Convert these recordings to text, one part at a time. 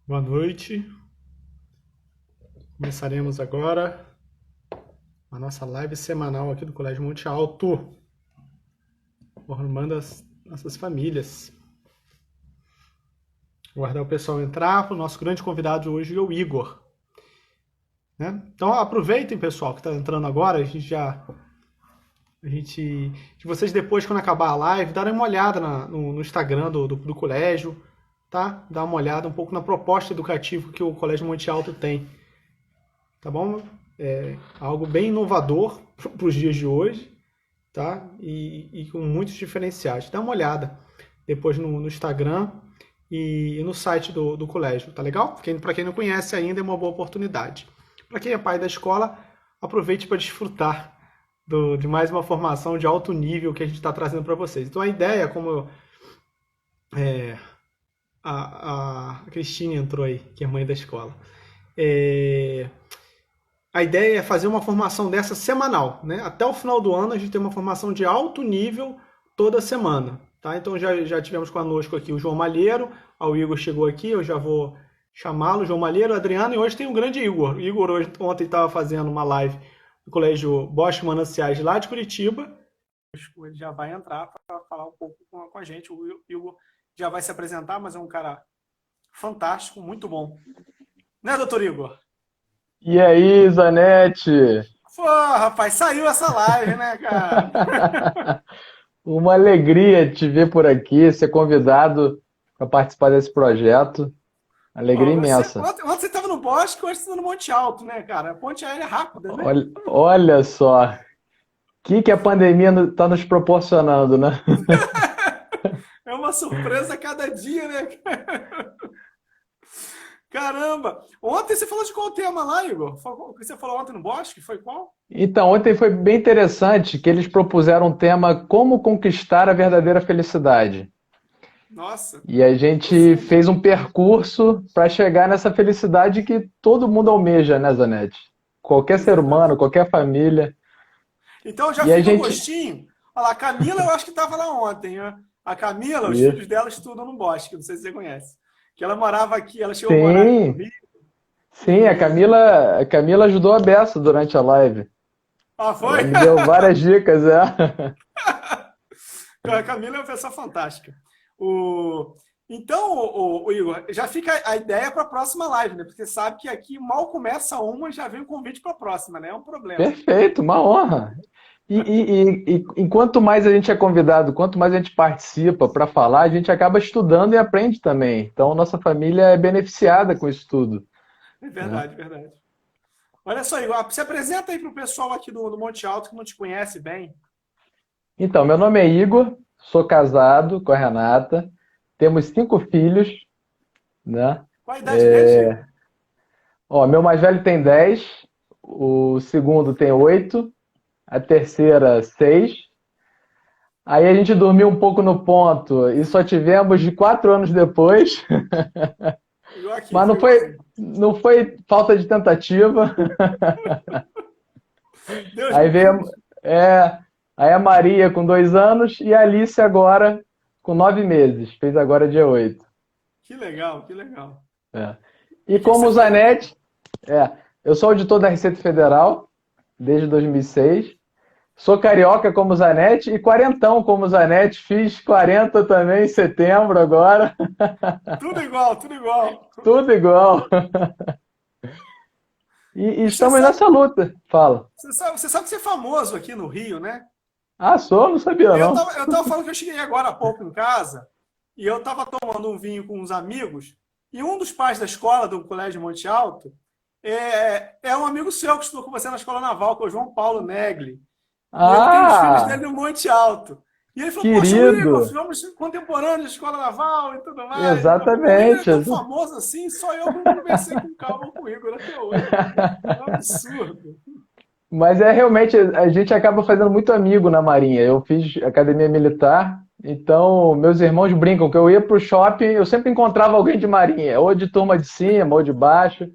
Boa noite. Começaremos agora a nossa live semanal aqui do Colégio Monte Alto, formando as nossas famílias. Vou guardar o pessoal entrar. O nosso grande convidado hoje é o Igor. Né? Então aproveitem, pessoal, que está entrando agora. Se vocês depois, quando acabar a live, darem uma olhada no Instagram do colégio, tá? Dar uma olhada um pouco na proposta educativa que o Colégio Monte Alto tem. Tá bom? É algo bem inovador para os dias de hoje, tá? E com muitos diferenciais. Dá uma olhada depois no Instagram e no site do colégio, tá legal? Para quem não conhece ainda, é uma boa oportunidade. Para quem é pai da escola, aproveite para desfrutar de mais uma formação de alto nível que a gente está trazendo para vocês. Então a ideia, como a Cristine entrou aí, que é mãe da escola, a ideia é fazer uma formação dessa semanal, né? Até o final do ano a gente tem uma formação de alto nível toda semana, tá? Então já tivemos conosco aqui o João Malheiro, o Igor chegou aqui, eu já vou chamá-lo, João Malheiro, Adriano, e hoje tem um grande Igor. O Igor ontem estava fazendo uma live no Colégio Bosque Mananciais lá de Curitiba. Ele já vai entrar para falar um pouco com a gente. O Igor já vai se apresentar, mas é um cara fantástico, muito bom. Né, doutor Igor? E aí, Zanetti? Pô, rapaz, saiu essa live, né, cara? Uma alegria te ver por aqui, ser convidado para participar desse projeto. Alegria Pô, imensa. ontem você estava no Bosque, hoje você está no Monte Alto, né, cara? A ponte aérea é rápida, né? Olha só, o que a pandemia está nos proporcionando, né? É uma surpresa a cada dia, né? Caramba! Ontem você falou de qual tema lá, Igor? O que você falou ontem no Bosque? Foi qual? Então, ontem foi bem interessante que eles propuseram um tema como conquistar a verdadeira felicidade. Nossa, E a gente profundo. fez um percurso para chegar nessa felicidade que todo mundo almeja, né, Zanetti? Qualquer ser Exatamente. humano, qualquer família. Então já E a fica o gente. gostinho. Olha lá, a Camila eu acho que estava lá ontem, né? A Camila, os filhos Isso. dela estudam no Bosque, não sei se você conhece. Que ela morava aqui, ela chegou a morar aqui no Sim, Rio. sim, a E. Camila, a Camila ajudou a Bessa durante a live. Ah, Ela foi? me deu várias dicas, é. A Camila é uma pessoa fantástica. O... Então, o Igor, já fica a ideia para a próxima live, né? Porque você sabe que aqui mal começa uma, já vem o convite para a próxima, né? É um problema. Perfeito, uma honra. E enquanto mais a gente é convidado, quanto mais a gente participa para falar, a gente acaba estudando e aprende também. Então, nossa família é beneficiada com isso tudo, É né? verdade, verdade. Olha só, Igor, se apresenta aí para o pessoal aqui do Monte Alto que não te conhece bem. Então, meu nome é Igor, sou casado com a Renata, temos 5 filhos, né? Qual a idade deles, Igor? Ó, meu mais velho tem 10, o segundo tem 8, a terceira 6. Aí a gente dormiu um pouco no ponto e só tivemos de 4 anos depois, Igual aqui, mas foi igualzinho. não foi falta de tentativa. Deus Aí me veio livre. é, aí a Maria com 2 anos e a Alice agora com 9 meses. Fez agora dia 8. Que legal, que legal. É. E E o que que como você o faz? Zanetti, eu sou auditor da Receita Federal desde 2006. Sou carioca como o Zanetti e quarentão como o Zanetti. Fiz 40 também em setembro agora. Tudo igual, tudo igual. Tudo igual. E E estamos nessa luta. Fala. você sabe que você é famoso aqui no Rio, né? Ah, sou? Não sabia não. Eu tava falando que eu cheguei agora há pouco em casa e eu tava tomando um vinho com uns amigos e um dos pais da escola do Colégio Monte Alto é um amigo seu que estudou com você na Escola Naval, que é o João Paulo Negli. E ele tem os filhos dele Ah, no Monte Alto. E ele falou, poxa, o Igor, querido. somos contemporâneos de Escola Naval e tudo mais. Pô, o Igor é Exatamente. tão famoso assim, só eu que não conversei com calma com o Igor até hoje. É um absurdo. Mas é realmente, a gente acaba fazendo muito amigo na Marinha. Eu fiz academia militar, então meus irmãos brincam que eu ia pro shopping, eu sempre encontrava alguém de Marinha, ou de turma de cima, ou de baixo.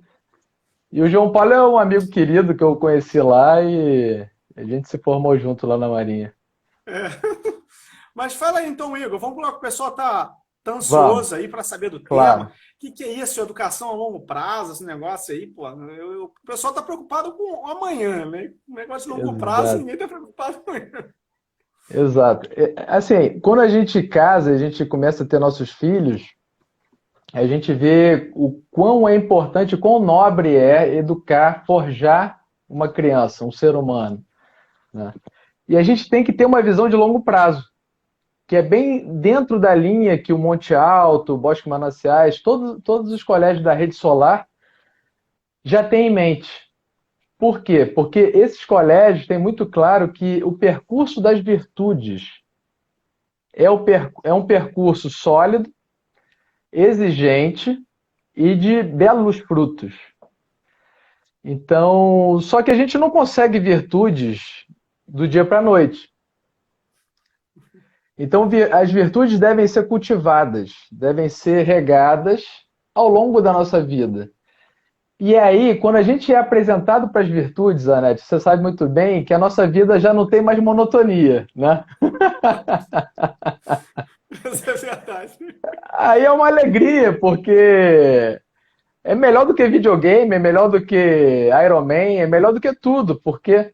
E o João Paulo é um amigo querido que eu conheci lá e a gente se formou junto lá na Marinha. É. Mas fala aí então, Igor, vamos lá que o pessoal tá. Tá Vamos, ansioso aí para saber do tema. claro. O que é isso? Educação a longo prazo, esse negócio aí, pô. O pessoal tá preocupado com o amanhã, né? O negócio de longo prazo, Exato. ninguém tá preocupado com amanhã. Exato. Assim, quando a gente casa, a gente começa a ter nossos filhos, a gente vê o quão é importante, quão nobre é educar, forjar uma criança, um ser humano, né? E a gente tem que ter uma visão de longo prazo, que é bem dentro da linha que o Monte Alto, o Bosque Mananciais, todos os colégios da Rede Solar já têm em mente. Por quê? Porque esses colégios têm muito claro que o percurso das virtudes é um percurso sólido, exigente e de belos frutos. Então, só que a gente não consegue virtudes do dia para a noite. Então, as virtudes devem ser cultivadas, devem ser regadas ao longo da nossa vida. E aí, quando a gente é apresentado para as virtudes, Anete, você sabe muito bem que a nossa vida já não tem mais monotonia, né? Isso é verdade. Aí é uma alegria, porque é melhor do que videogame, é melhor do que Iron Man, é melhor do que tudo, porque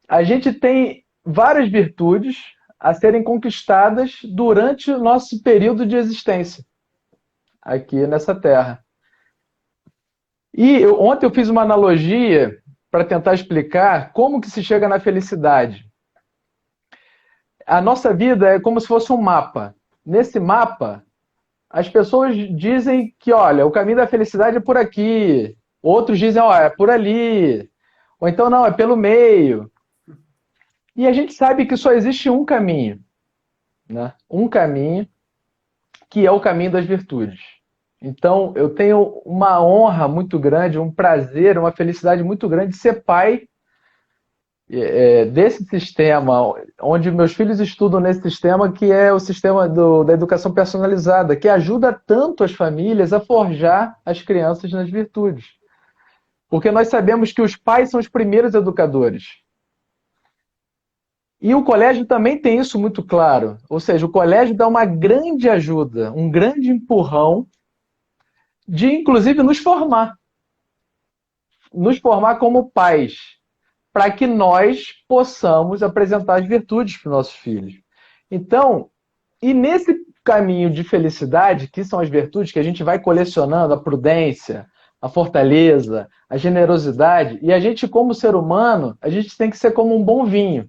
a gente tem várias virtudes a serem conquistadas durante o nosso período de existência aqui nessa Terra. Ontem eu fiz uma analogia para tentar explicar como que se chega na felicidade. A nossa vida é como se fosse um mapa. Nesse mapa, as pessoas dizem que, olha, o caminho da felicidade é por aqui. Outros dizem, ó, é por ali. Ou então, não, é pelo meio. E a gente sabe que só existe um caminho, né? Um caminho que é o caminho das virtudes. Então, eu tenho uma honra muito grande, um prazer, uma felicidade muito grande de ser pai desse sistema, onde meus filhos estudam nesse sistema, que é o sistema da educação personalizada, que ajuda tanto as famílias a forjar as crianças nas virtudes. Porque nós sabemos que os pais são os primeiros educadores. E o colégio também tem isso muito claro. Ou seja, o colégio dá uma grande ajuda, um grande empurrão de, inclusive, nos formar como pais, para que nós possamos apresentar as virtudes para os nossos filhos. Então, e nesse caminho de felicidade, que são as virtudes que a gente vai colecionando, a prudência, a fortaleza, a generosidade, e a gente, como ser humano, a gente tem que ser como um bom vinho.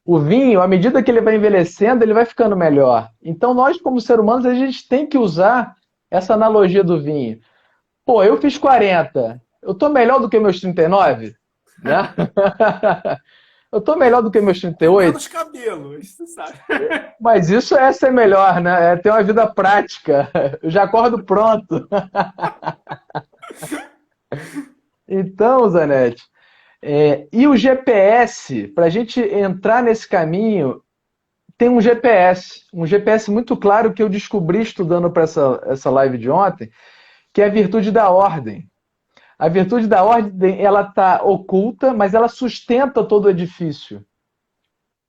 O vinho, à medida que ele vai envelhecendo, ele vai ficando melhor. Então, nós, como ser humanos, a gente tem que usar essa analogia do vinho. Pô, eu fiz 40, eu tô melhor do que meus 39, né? Eu tô melhor do que meus Tem 38, menos cabelo, isso você sabe. mas isso é ser melhor, né? É ter uma vida prática. Eu já acordo pronto. Então, Zanetti, e o GPS, para a gente entrar nesse caminho, tem um GPS muito claro que eu descobri estudando para essa live de ontem, que é a virtude da ordem. A virtude da ordem, ela está oculta, mas ela sustenta todo o edifício.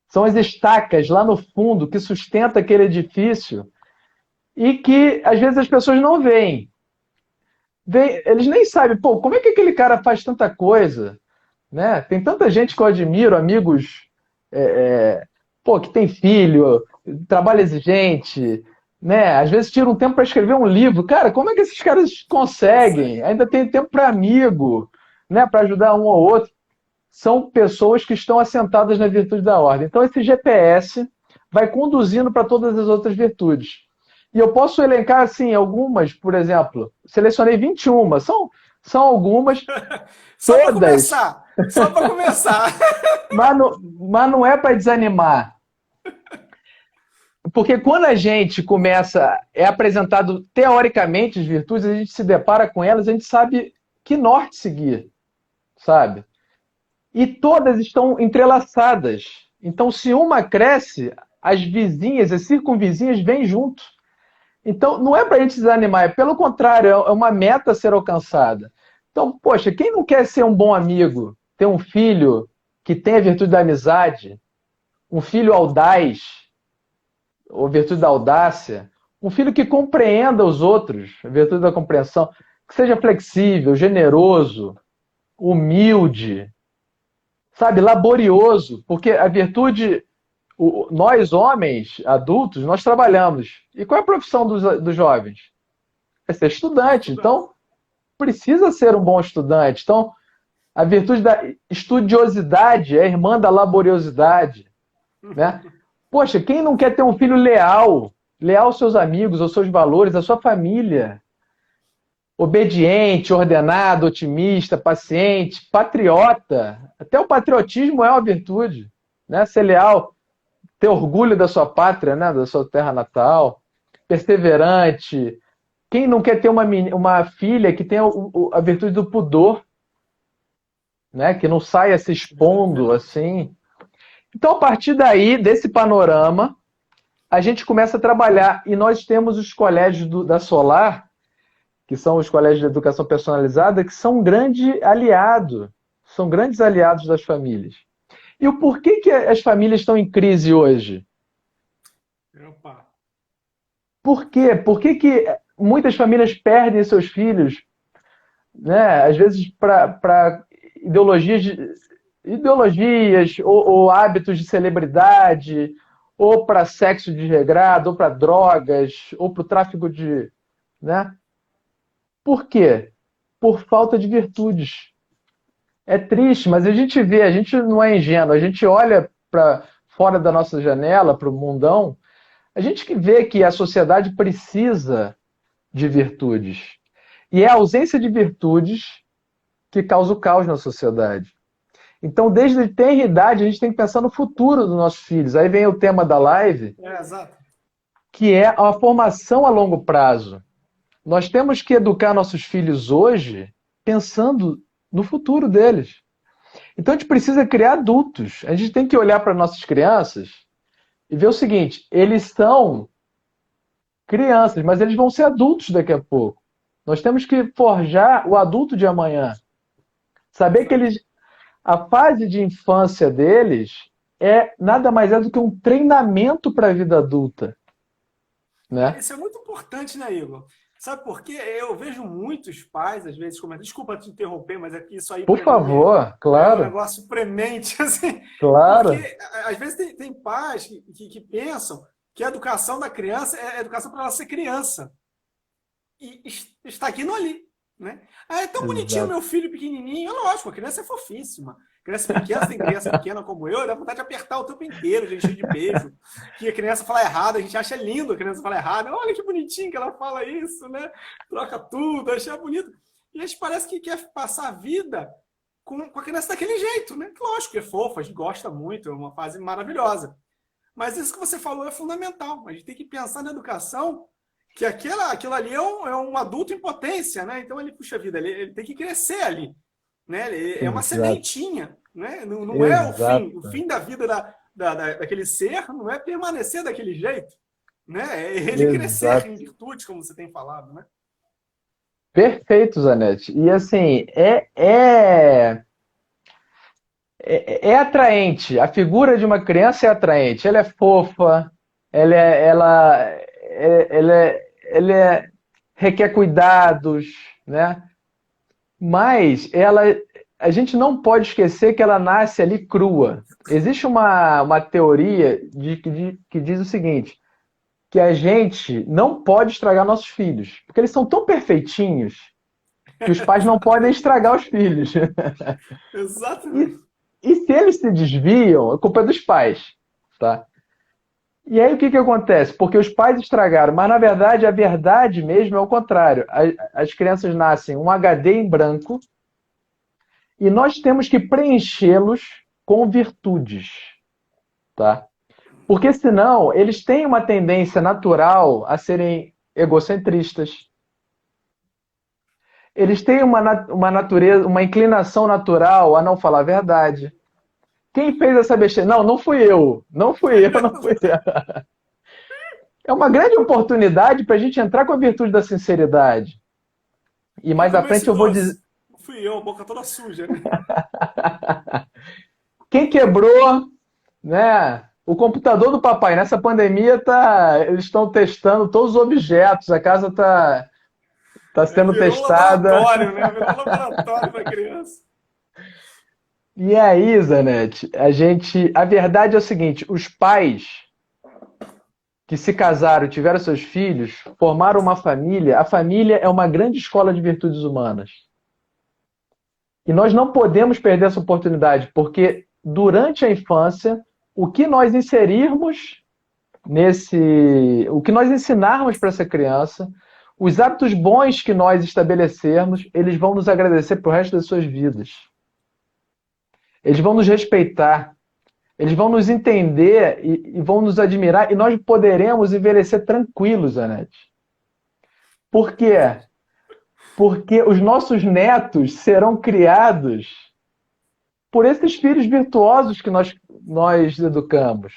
São as estacas lá no fundo que sustentam aquele edifício e que às vezes as pessoas não veem. Eles nem sabem, pô, como é que aquele cara faz tanta coisa? Né? Tem tanta gente que eu admiro, amigos, é, é, pô, que tem filho, trabalho exigente, né? Às vezes tira um tempo para escrever um livro. Cara, como é que esses caras conseguem? Ainda tem tempo para amigo, né? Para ajudar um ou outro. São pessoas que estão assentadas na virtude da ordem. Então, esse GPS vai conduzindo para todas as outras virtudes. E eu posso elencar, assim, algumas, por exemplo, selecionei 21, são algumas, Só para todas, começar. Só para começar. mas não é para desanimar. Porque quando a gente começa, é apresentado teoricamente as virtudes, a gente se depara com elas, a gente sabe que norte seguir, sabe? E todas estão entrelaçadas. Então, se uma cresce, as vizinhas, as circunvizinhas vêm junto. Então, não é para a gente desanimar, é pelo contrário, é uma meta a ser alcançada. Então, poxa, quem não quer ser um bom amigo, ter um filho que tem a virtude da amizade, um filho audaz, ou virtude da audácia, Um filho que compreenda os outros, a virtude da compreensão, que seja flexível, generoso, humilde, sabe, laborioso, porque a virtude, nós homens adultos, nós trabalhamos. E qual é a profissão dos jovens? É ser estudante. Estudante. Então, precisa ser um bom estudante. Então, a virtude da estudiosidade é a irmã da laboriosidade, né? Poxa, quem não quer ter um filho leal, leal aos seus amigos, aos seus valores, à sua família, obediente, ordenado, otimista, paciente, patriota? Até o patriotismo é uma virtude, né? Ser leal, ter orgulho da sua pátria, né? Da sua terra natal, perseverante. Quem não quer ter uma filha que tenha a virtude do pudor, né? Que não saia se expondo assim. Então, a partir daí, desse panorama, a gente começa a trabalhar. E nós temos os colégios da Solar, que são os colégios de educação personalizada, que são um grande aliado, são grandes aliados das famílias. E o porquê que as famílias estão em crise hoje? Opa. Por quê? Por que muitas famílias perdem seus filhos, né? Às vezes para ideologias ou hábitos de celebridade, ou para sexo desregrado, ou para drogas, ou para o tráfico de, né? Por quê? Por falta de virtudes. É triste, mas a gente vê, a gente não é ingênuo, a gente olha para fora da nossa janela, para o mundão, a gente que vê que a sociedade precisa de virtudes. E é a ausência de virtudes que causa o caos na sociedade. Então, desde a tenra idade, a gente tem que pensar no futuro dos nossos filhos. Aí vem o tema da live, Exato. que é a formação a longo prazo. Nós temos que educar nossos filhos hoje pensando no futuro deles. Então, a gente precisa criar adultos. A gente tem que olhar para nossas crianças e ver o seguinte: eles são crianças, mas eles vão ser adultos daqui a pouco. Nós temos que forjar o adulto de amanhã. Saber que a fase de infância deles é nada mais é do que um treinamento para a vida adulta, né? Isso é muito importante, né, Igor? Sabe por quê? Eu vejo muitos pais, às vezes, comentando. Desculpa te interromper, mas aqui isso aí Por para mim favor, é um claro, negócio premente, assim. claro. Porque, às vezes, tem pais que pensam que a educação da criança é a educação para ela ser criança. E estagna ali, né? Ah, é tão bonitinho Exato. meu filho pequenininho. É lógico, a criança é fofíssima. Criança pequena, tem criança pequena como eu, dá vontade de apertar o tempo inteiro, de encher de beijo. Que a criança fala errado, a gente acha lindo a criança falar errado. Olha que bonitinho que ela fala isso, né? Troca tudo, acha bonito. E a gente parece que quer passar a vida com a criança daquele jeito, né? Lógico que é fofo, a gente gosta muito, é uma fase maravilhosa. Mas isso que você falou é fundamental. A gente tem que pensar na educação que aquilo ali é um adulto em potência, né? Então ele, puxa vida, ele tem que crescer ali, né? É uma Exato. sementinha, né? Não é o fim. O Exato. fim da vida daquele ser não é permanecer daquele jeito, né? É ele crescer Exato. em virtudes, como você tem falado, né? Perfeito, Zanetti. E assim, é atraente. A figura de uma criança é atraente. Ela é fofa, ela requer cuidados, né? Mas a gente não pode esquecer que ela nasce ali crua. Existe uma teoria que diz o seguinte, que a gente não pode estragar nossos filhos, porque eles são tão perfeitinhos que os pais não podem estragar os filhos. E, Exatamente. e se eles se desviam, a culpa é dos pais, tá? E aí o que acontece? Porque os pais estragaram, mas na verdade a verdade mesmo é o contrário. As crianças nascem um HD em branco e nós temos que preenchê-los com virtudes, tá? Porque senão eles têm uma tendência natural a serem egocentristas. Eles têm uma natureza, uma inclinação natural a não falar a verdade. Quem fez essa besteira? Não, não fui eu. Não fui eu, não fui eu. É uma grande oportunidade para a gente entrar com a virtude da sinceridade. E Quem mais à comeu esse frente eu vou dizer. doce? Fui eu, a boca toda suja, né? Quem quebrou, né? O computador do papai, nessa pandemia, eles estão testando todos os objetos, a casa tá sendo Virou um testada. laboratório, né? Virou um laboratório para criança. E aí, Zanetti, a verdade é o seguinte, os pais que se casaram, tiveram seus filhos, formaram uma família, a família é uma grande escola de virtudes humanas. E nós não podemos perder essa oportunidade, porque durante a infância, o que nós inserirmos o que nós ensinarmos para essa criança, os hábitos bons que nós estabelecermos, eles vão nos agradecer pro resto das suas vidas. Eles vão nos respeitar, eles vão nos entender e vão nos admirar, e nós poderemos envelhecer tranquilos, Anete. Por quê? Porque os nossos netos serão criados por esses filhos virtuosos que nós educamos.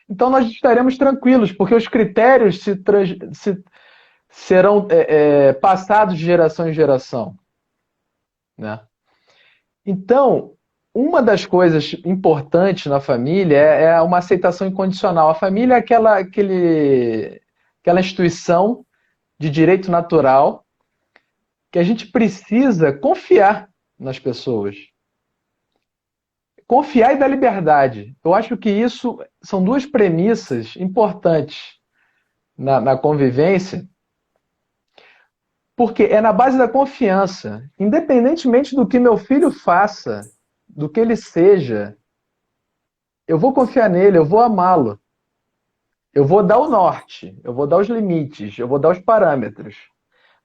Então nós estaremos tranquilos, porque os critérios serão passados de geração em geração. Né? Então, uma das coisas importantes na família é uma aceitação incondicional. A família é aquela instituição de direito natural que a gente precisa confiar nas pessoas. Confiar e dar liberdade. Eu acho que isso são duas premissas importantes na convivência, porque é na base da confiança. Independentemente do que meu filho faça, do que ele seja, eu vou confiar nele, eu vou amá-lo. Eu vou dar o norte, eu vou dar os limites, eu vou dar os parâmetros.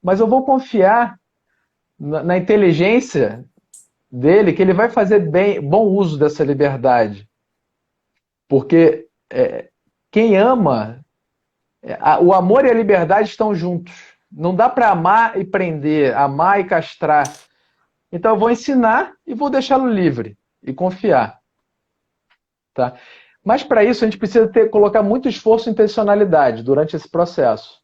Mas eu vou confiar na inteligência dele, que ele vai fazer bom uso dessa liberdade. Porque quem ama, o amor e a liberdade estão juntos. Não dá para amar e prender, amar e castrar. Então eu vou ensinar e vou deixá-lo livre e confiar. Tá? Mas para isso a gente precisa colocar muito esforço e intencionalidade durante esse processo.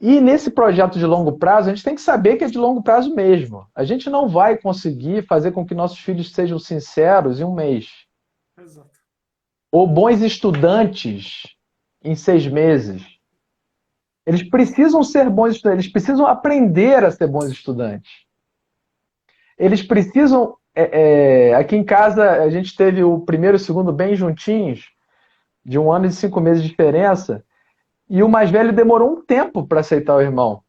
E nesse projeto de longo prazo, a gente tem que saber que é de longo prazo mesmo. A gente não vai conseguir fazer com que nossos filhos sejam sinceros em um mês. Exato. Ou bons estudantes em 6 meses. Eles precisam ser bons estudantes, eles precisam aprender a ser bons estudantes. Eles precisam... aqui em casa, a gente teve o primeiro e o segundo bem juntinhos, de 1 ano e 5 meses de diferença, e o mais velho demorou um tempo para aceitar o irmão.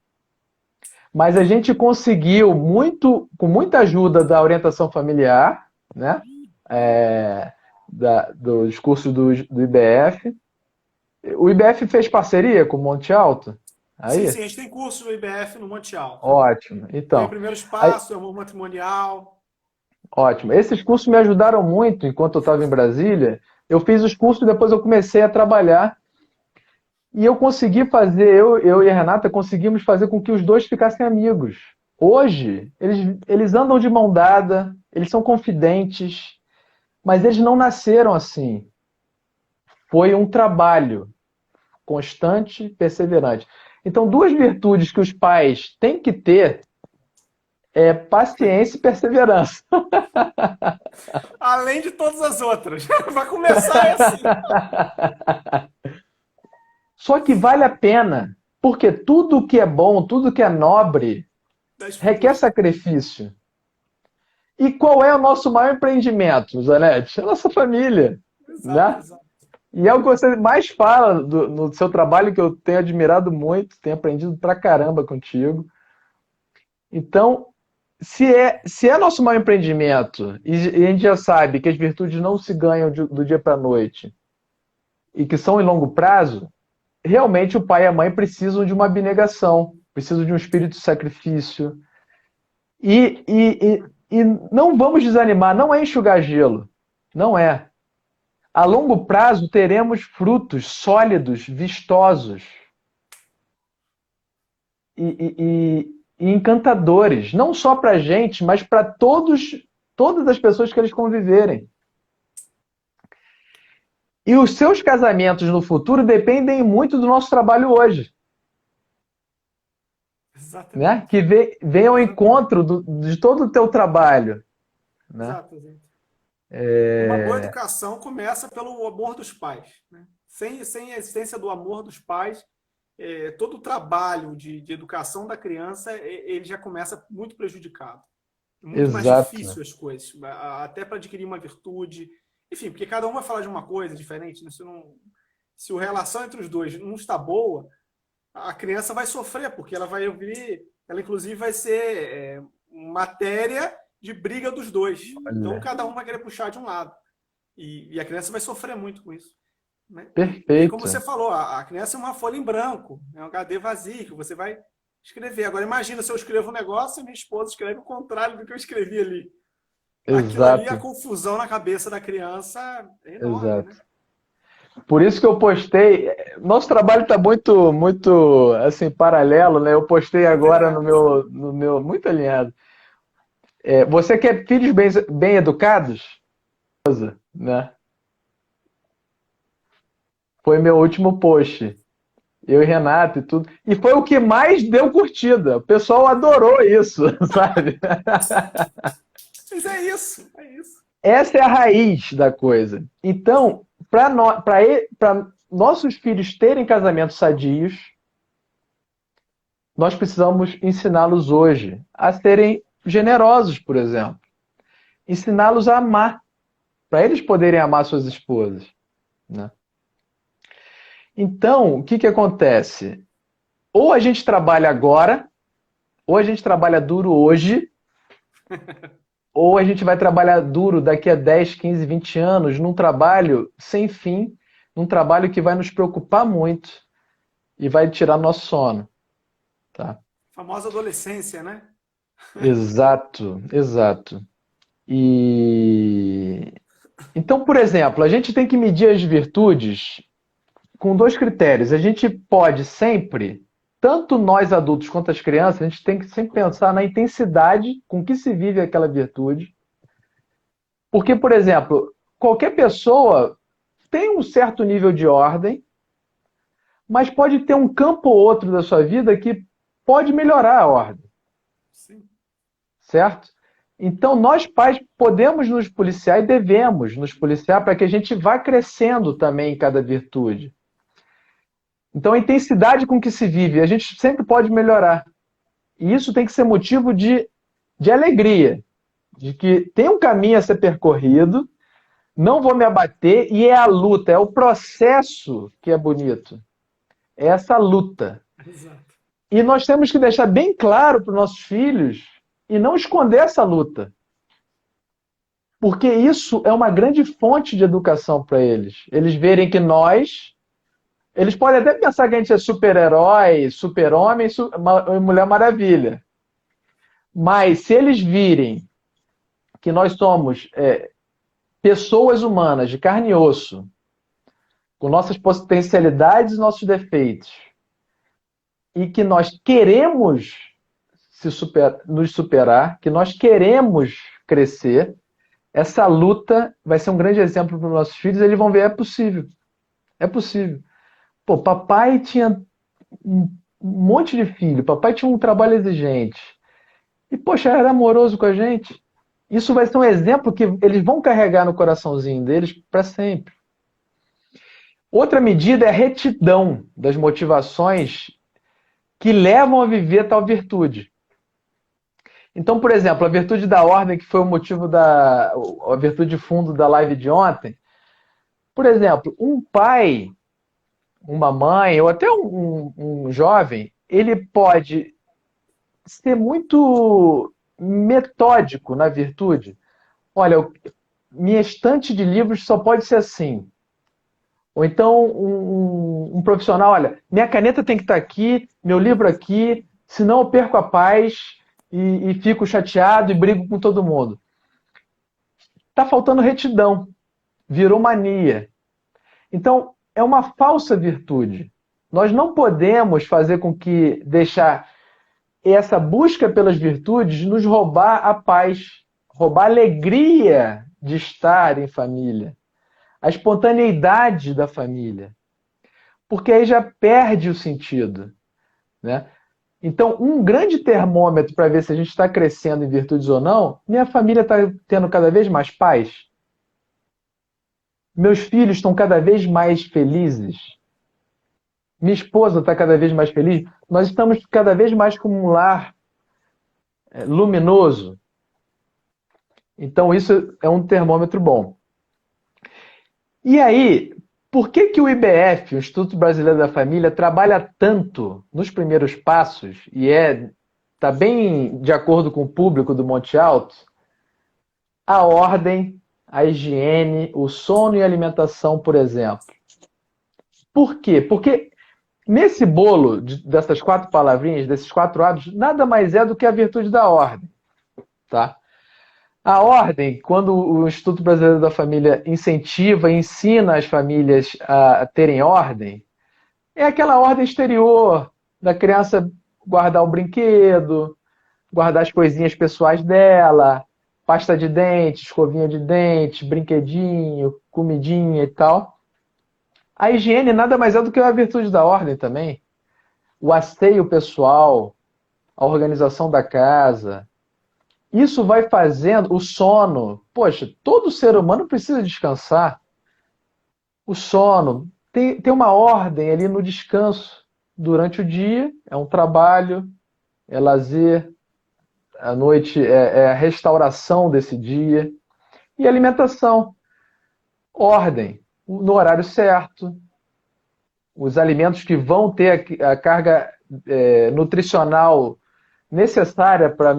Mas a gente conseguiu, com muita ajuda da orientação familiar, né? Dos cursos do IBF. O IBF fez parceria com o Monte Alto? Aí? Sim, a gente tem curso do IBF no Monte Alto. Ótimo. Tem Então, o primeiro espaço, é o amor matrimonial. ótimo. Esses cursos me ajudaram muito enquanto eu estava em Brasília. Eu fiz os cursos e depois eu comecei a trabalhar. E eu consegui fazer, eu e a Renata conseguimos fazer com que os dois ficassem amigos. Hoje, eles andam de mão dada, eles são confidentes, mas eles não nasceram assim. Foi um trabalho constante, perseverante. Então, duas virtudes que os pais têm que ter é paciência e perseverança. Além de todas as outras. Vai começar assim. Só que vale a pena, porque tudo que é bom, tudo que é nobre, requer sacrifício. E qual é o nosso maior empreendimento, Zanetti? É a nossa família. Exato, Né? exato. E é o que você mais fala no seu trabalho, que eu tenho admirado muito, tenho aprendido pra caramba contigo. Então, se é nosso maior empreendimento, e a gente já sabe que as virtudes não se ganham do dia para a noite, e que são em longo prazo, realmente o pai e a mãe precisam de uma abnegação, precisam de um espírito de sacrifício. E não vamos desanimar, não é enxugar gelo, não é. A longo prazo teremos frutos sólidos, vistosos e encantadores, não só para a gente, mas para todas as pessoas que eles conviverem. E os seus casamentos no futuro dependem muito do nosso trabalho hoje. Exatamente. Né? Que venha ao encontro de todo o teu trabalho. Né? Exato, exato. Uma boa educação começa pelo amor dos pais, né? Sem a essência do amor dos pais, todo o trabalho de educação da criança, ele já começa muito prejudicado. É muito mais Exato, difícil as coisas, até para adquirir uma virtude. Enfim, porque cada um vai falar de uma coisa diferente, né? Se a relação entre os dois não está boa, a criança vai sofrer, porque ela vai ouvir, ela inclusive vai ser matéria de briga dos dois. Então olha, cada um vai querer puxar de um lado. E a criança vai sofrer muito com isso. Né? E como você perfeito. falou, a criança é uma folha em branco, é um HD vazio que você vai escrever. Agora imagina se eu escrevo um negócio e minha esposa escreve o contrário do que eu escrevi ali. Aquilo ali, a Exato, confusão na cabeça da criança é enorme, exato. né? Por isso que eu postei. Nosso trabalho está muito, muito assim paralelo, né? Eu postei Muito agora no alinhado, sim. meu, no meu, muito alinhado. Você quer filhos bem educados, né? Foi meu último post. Eu e Renato e tudo. E foi o que mais deu curtida. O pessoal adorou isso, sabe? Mas é isso, é isso. Essa é a raiz da coisa. Então, para nossos filhos terem casamentos sadios, nós precisamos ensiná-los hoje a serem generosos, por exemplo. Ensiná-los a amar, para eles poderem amar suas esposas. Né? Então, o que, que acontece? Ou a gente trabalha agora, ou a gente trabalha duro hoje, ou a gente vai trabalhar duro daqui a 10, 15, 20 anos num trabalho sem fim, num trabalho que vai nos preocupar muito e vai tirar nosso sono. Tá? A famosa adolescência, né? Exato, exato. E então, por exemplo, a gente tem que medir as virtudes com dois critérios. A gente pode sempre, tanto nós adultos quanto as crianças, a gente tem que sempre pensar na intensidade com que se vive aquela virtude. Porque, por exemplo, qualquer pessoa tem um certo nível de ordem, mas pode ter um campo ou outro da sua vida que pode melhorar a ordem, Sim. certo? Então, nós pais podemos nos policiar e devemos nos policiar para que a gente vá crescendo também em cada virtude. Então, a intensidade com que se vive, a gente sempre pode melhorar. E isso tem que ser motivo de alegria, de que tem um caminho a ser percorrido, não vou me abater, e é a luta, é o processo que é bonito. É essa luta. Exato. E nós temos que deixar bem claro para os nossos filhos e não esconder essa luta. Porque isso é uma grande fonte de educação para eles. Eles verem que nós. Eles podem até pensar que a gente é super-herói, super-homem, Mulher Maravilha. Mas se eles virem que nós somos pessoas humanas, de carne e osso, com nossas potencialidades e nossos defeitos, e que nós queremos nos superar, que nós queremos crescer, essa luta vai ser um grande exemplo para os nossos filhos. Eles vão ver, é possível. É possível. Pô, papai tinha um monte de filho, papai tinha um trabalho exigente. E, poxa, era amoroso com a gente. Isso vai ser um exemplo que eles vão carregar no coraçãozinho deles para sempre. Outra medida é a retidão das motivações que levam a viver tal virtude. Então, por exemplo, a virtude da ordem, que foi o motivo a virtude de fundo da live de ontem. Por exemplo, um pai, uma mãe, ou até um jovem, ele pode ser muito metódico na virtude. Olha, minha estante de livros só pode ser assim. Ou então um profissional, olha, minha caneta tem que estar aqui, meu livro aqui, senão eu perco a paz e fico chateado e brigo com todo mundo. Está faltando retidão, virou mania. Então, é uma falsa virtude. Nós não podemos fazer com que deixar essa busca pelas virtudes nos roubar a paz, roubar a alegria de estar em família, a espontaneidade da família, porque aí já perde o sentido, né? Então, um grande termômetro para ver se a gente está crescendo em virtudes ou não, minha família está tendo cada vez mais paz. Meus filhos estão cada vez mais felizes. Minha esposa está cada vez mais feliz. Nós estamos cada vez mais com um lar luminoso. Então, isso é um termômetro bom. E aí, por que que o IBF, o Instituto Brasileiro da Família, trabalha tanto nos primeiros passos e está bem de acordo com o público do Monte Alto? A ordem, a higiene, o sono e a alimentação, por exemplo. Por quê? Porque nesse bolo dessas 4 palavrinhas, desses 4 hábitos, nada mais é do que a virtude da ordem, tá? A ordem, quando o Instituto Brasileiro da Família incentiva e ensina as famílias a terem ordem, é aquela ordem exterior da criança guardar o brinquedo, guardar as coisinhas pessoais dela, pasta de dente, escovinha de dente, brinquedinho, comidinha e tal. A higiene nada mais é do que a virtude da ordem também. O asseio pessoal, a organização da casa. Isso vai fazendo o sono. Poxa, todo ser humano precisa descansar. O sono tem uma ordem ali no descanso. Durante o dia é um trabalho, é lazer. À noite é a restauração desse dia. E alimentação. Ordem. No horário certo. Os alimentos que vão ter a carga nutricional necessária para a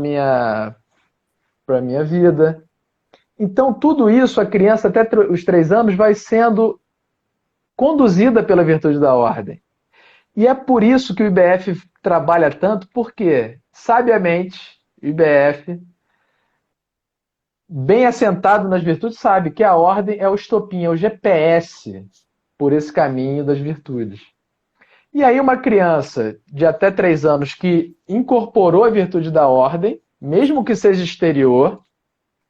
minha vida. Então, tudo isso, a criança até os 3 anos vai sendo conduzida pela virtude da ordem. E é por isso que o IBF trabalha tanto, porque, sabiamente, o IBF, bem assentado nas virtudes, sabe que a ordem é o estopim, é o GPS por esse caminho das virtudes. E aí uma criança de até 3 anos que incorporou a virtude da ordem, mesmo que seja exterior,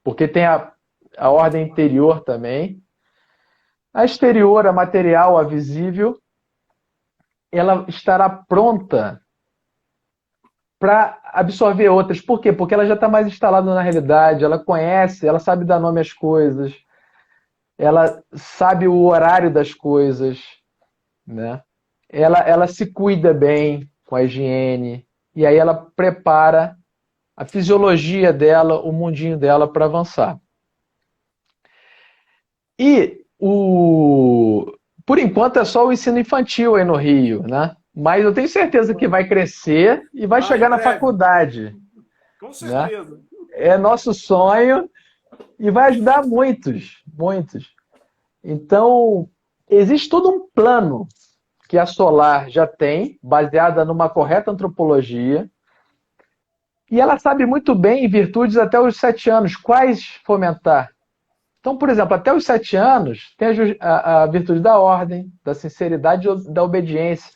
porque tem a ordem interior também, a exterior, a material, a visível, ela estará pronta para absorver outras. Por quê? Porque ela já está mais instalada na realidade, ela conhece, ela sabe dar nome às coisas, ela sabe o horário das coisas, né? Ela se cuida bem com a higiene, e aí ela prepara a fisiologia dela, o mundinho dela para avançar. E por enquanto é só o ensino infantil aí no Rio, né? Mas eu tenho certeza que vai crescer e vai chegar na faculdade. Com certeza. Né? É nosso sonho e vai ajudar muitos, muitos. Então, existe todo um plano que a Solar já tem, baseada numa correta antropologia, e ela sabe muito bem virtudes até os 7 anos, quais fomentar. Então, por exemplo, até os 7 anos, tem a virtude da ordem, da sinceridade e da obediência,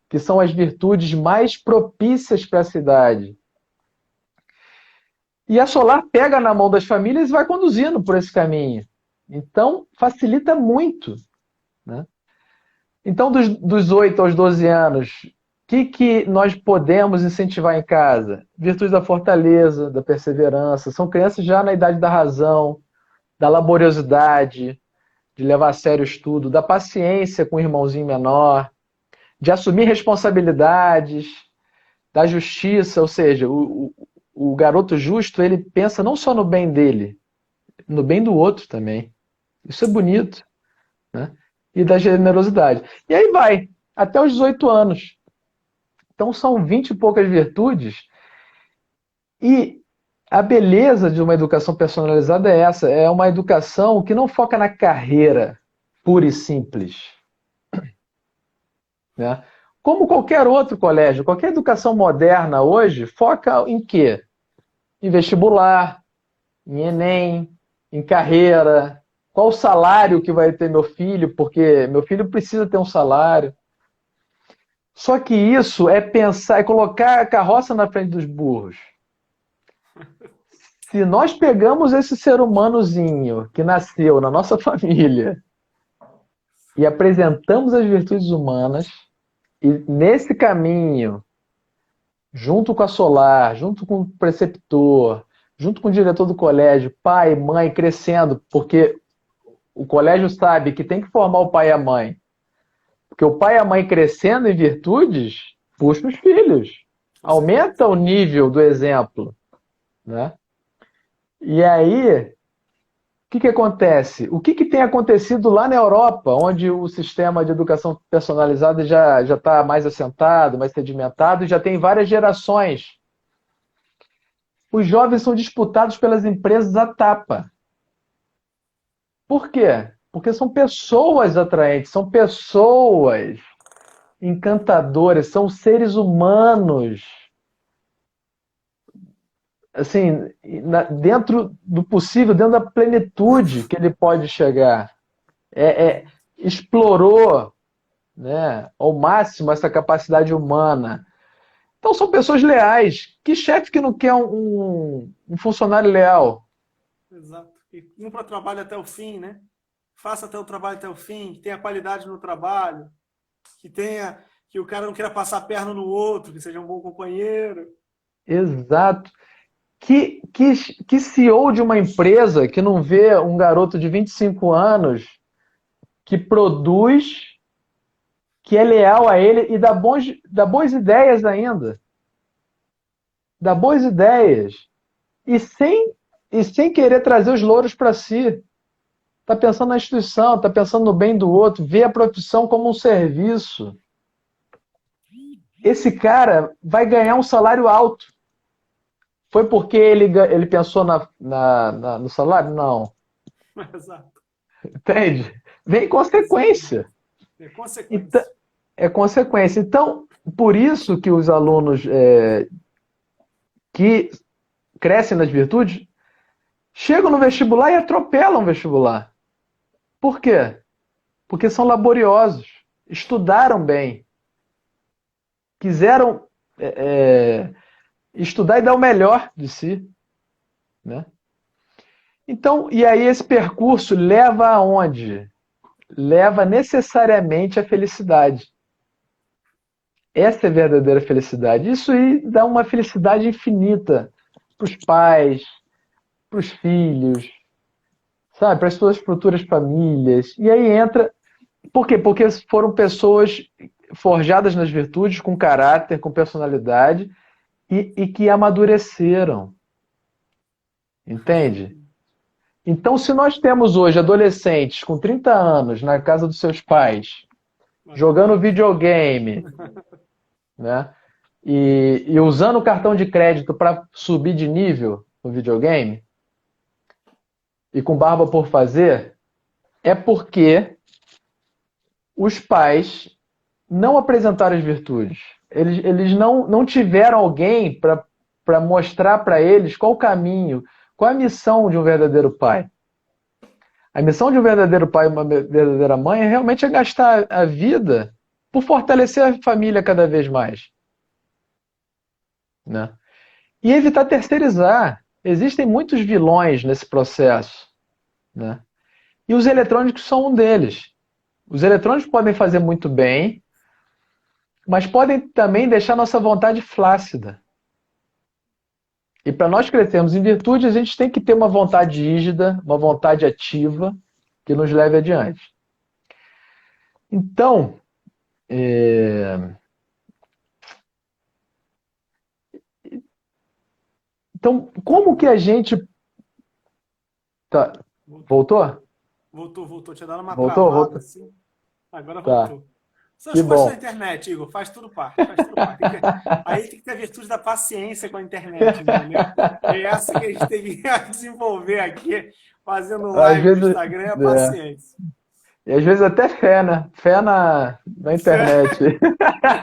que são as virtudes mais propícias para essa idade. E a Solar pega na mão das famílias e vai conduzindo por esse caminho. Então, facilita muito. Né? Então, dos 8 aos 12 anos, o que nós podemos incentivar em casa? Virtude da fortaleza, da perseverança. São crianças já na idade da razão, da laboriosidade, de levar a sério o estudo, da paciência com o irmãozinho menor, de assumir responsabilidades, da justiça, ou seja, o garoto justo, ele pensa não só no bem dele, no bem do outro também. Isso é bonito. Né? E da generosidade. E aí vai, até os 18 anos. Então são 20 e poucas virtudes. E a beleza de uma educação personalizada é essa, é uma educação que não foca na carreira pura e simples. Né? Como qualquer outro colégio, qualquer educação moderna hoje foca em quê? Em vestibular, em Enem, em carreira, qual o salário que vai ter meu filho, porque meu filho precisa ter um salário. Só que isso é pensar, é colocar a carroça na frente dos burros. Se nós pegamos esse ser humanozinho que nasceu na nossa família e apresentamos as virtudes humanas, e nesse caminho, junto com a Solar, junto com o preceptor, junto com o diretor do colégio, pai, mãe, crescendo, porque o colégio sabe que tem que formar o pai e a mãe, porque o pai e a mãe crescendo em virtudes, puxa os filhos, Com certeza. aumenta o nível do exemplo, né? E aí, o que acontece? O que tem acontecido lá na Europa, onde o sistema de educação personalizada já está mais assentado, mais sedimentado, e já tem várias gerações. Os jovens são disputados pelas empresas à tapa. Por quê? Porque são pessoas atraentes, são pessoas encantadoras, são seres humanos. Assim, dentro do possível, dentro da plenitude que ele pode chegar. Explorou, né, ao máximo essa capacidade humana. Então são pessoas leais. Que chefe que não quer um funcionário leal? Exato. E cumpra o trabalho até o fim, né? Faça até o trabalho até o fim, que tenha qualidade no trabalho, que o cara não queira passar a perna no outro, que seja um bom companheiro. Exato. Que CEO de uma empresa que não vê um garoto de 25 anos que produz, que é leal a ele e dá boas ideias ainda. Dá boas ideias. E sem querer trazer os louros para si. Está pensando na instituição, está pensando no bem do outro, vê a profissão como um serviço. Esse cara vai ganhar um salário alto. Foi porque ele pensou no salário? Não. Exato. Entende? Vem consequência. É Então, consequência. é consequência. Então, por isso que os alunos que crescem nas virtudes chegam no vestibular e atropelam o vestibular. Por quê? Porque são laboriosos, estudaram bem, quiseram estudar e dar o melhor de si, né? Então, e aí esse percurso leva aonde? Leva necessariamente à felicidade. Essa é a verdadeira felicidade. Isso aí dá uma felicidade infinita para os pais, para os filhos, sabe, para as suas futuras famílias. E aí entra. Por quê? Porque foram pessoas forjadas nas virtudes, com caráter, com personalidade e que amadureceram. Entende? Então, se nós temos hoje adolescentes com 30 anos na casa dos seus pais, jogando videogame, né? E usando o cartão de crédito para subir de nível no videogame, e com barba por fazer, é porque os pais não apresentaram as virtudes. Eles não tiveram alguém para mostrar para eles qual o caminho, qual a missão de um verdadeiro pai. A missão de um verdadeiro pai e uma verdadeira mãe é realmente gastar a vida por fortalecer a família cada vez mais, né? E evitar terceirizar. Existem muitos vilões nesse processo, né? E os eletrônicos são um deles. Os eletrônicos podem fazer muito bem, mas podem também deixar nossa vontade flácida. E para nós crescermos em virtude, a gente tem que ter uma vontade rígida, uma vontade ativa, que nos leve adiante. Então, como que a gente... Tá. Voltou? Voltou. Tinha dado uma Voltou? travada Voltou. assim. Agora Tá. voltou. São as Que coisas da bom. internet, Igor. Faz tudo parte. Faz tudo parte. Aí tem que ter a virtude da paciência com a internet, entendeu? É essa que a gente tem que desenvolver aqui, fazendo Às live no vezes, Instagram, é a paciência. e às vezes até fé, né? Fé na internet.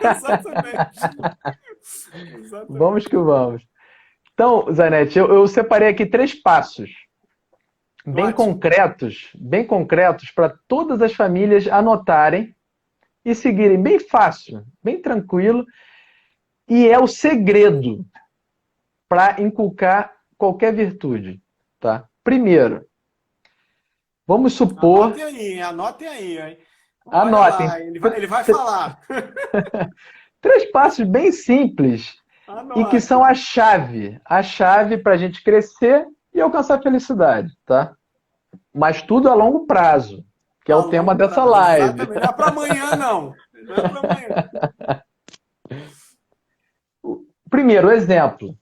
Exatamente. Vamos Exatamente. que vamos. Então, Zanetti, eu separei aqui 3 passos Ótimo. bem concretos para todas as famílias anotarem e seguirem bem fácil, bem tranquilo, e é o segredo para inculcar qualquer virtude, tá? Primeiro, vamos supor, Anotem aí, hein? Olha anotem, lá, ele vai falar. 3 passos bem simples e que são Anote. a chave para a gente crescer e alcançar a felicidade, tá? mas tudo a longo prazo, que é A o tema longo dessa prazo, live. exatamente. Não é para amanhã, não. Não é para amanhã. Primeiro, exemplo.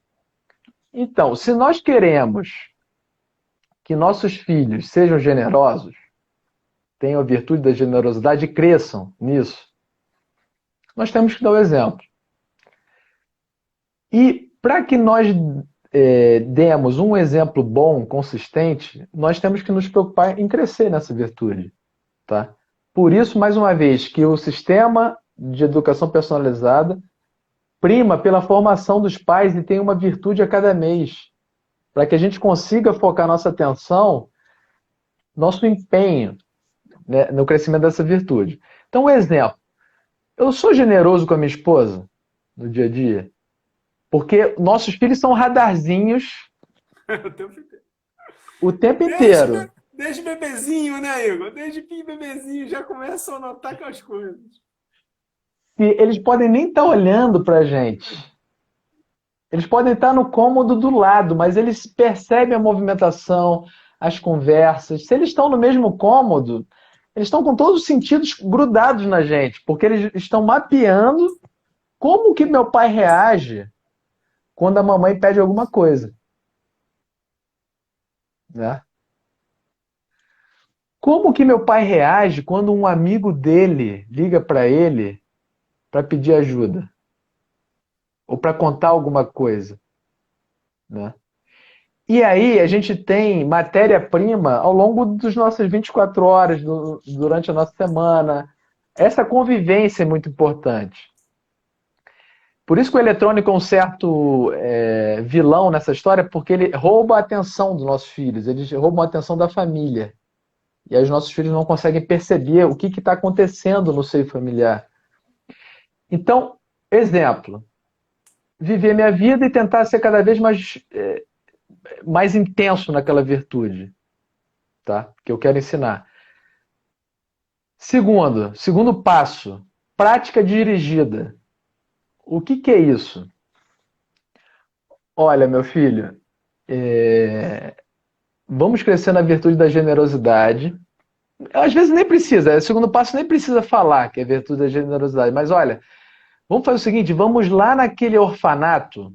Então, se nós queremos que nossos filhos sejam generosos, tenham a virtude da generosidade e cresçam nisso, nós temos que dar o exemplo. E para que nós demos um exemplo bom, consistente, nós temos que nos preocupar em crescer nessa virtude. Tá? Por isso, mais uma vez, que o sistema de educação personalizada prima pela formação dos pais e tem uma virtude a cada mês, para que a gente consiga focar nossa atenção, nosso empenho, né, no crescimento dessa virtude. Então, um exemplo. Eu sou generoso com a minha esposa no dia a dia, porque nossos filhos são radarzinhos o tempo inteiro. Desde bebezinho, né, Igor? Desde bebezinho já começam a notar com as coisas. E eles podem nem estar olhando para a gente. Eles podem estar no cômodo do lado, mas eles percebem a movimentação, as conversas. Se eles estão no mesmo cômodo, eles estão com todos os sentidos grudados na gente, porque eles estão mapeando como que meu pai reage quando a mamãe pede alguma coisa. Né? Como que meu pai reage quando um amigo dele liga para ele para pedir ajuda? Ou para contar alguma coisa? Né? E aí a gente tem matéria-prima ao longo das nossas 24 horas, durante a nossa semana. Essa convivência é muito importante. Por isso que o eletrônico é um certo vilão nessa história, porque ele rouba a atenção dos nossos filhos, eles roubam a atenção da família. E aí os nossos filhos não conseguem perceber o que está acontecendo no seio familiar. Então, exemplo, viver minha vida e tentar ser cada vez mais intenso naquela virtude, tá? Que eu quero ensinar. Segundo passo, prática dirigida. O que é isso? Olha, meu filho, vamos crescer na virtude da generosidade. Às vezes nem precisa, o segundo passo nem precisa falar que é virtude da generosidade, mas olha, vamos fazer o seguinte, vamos lá naquele orfanato,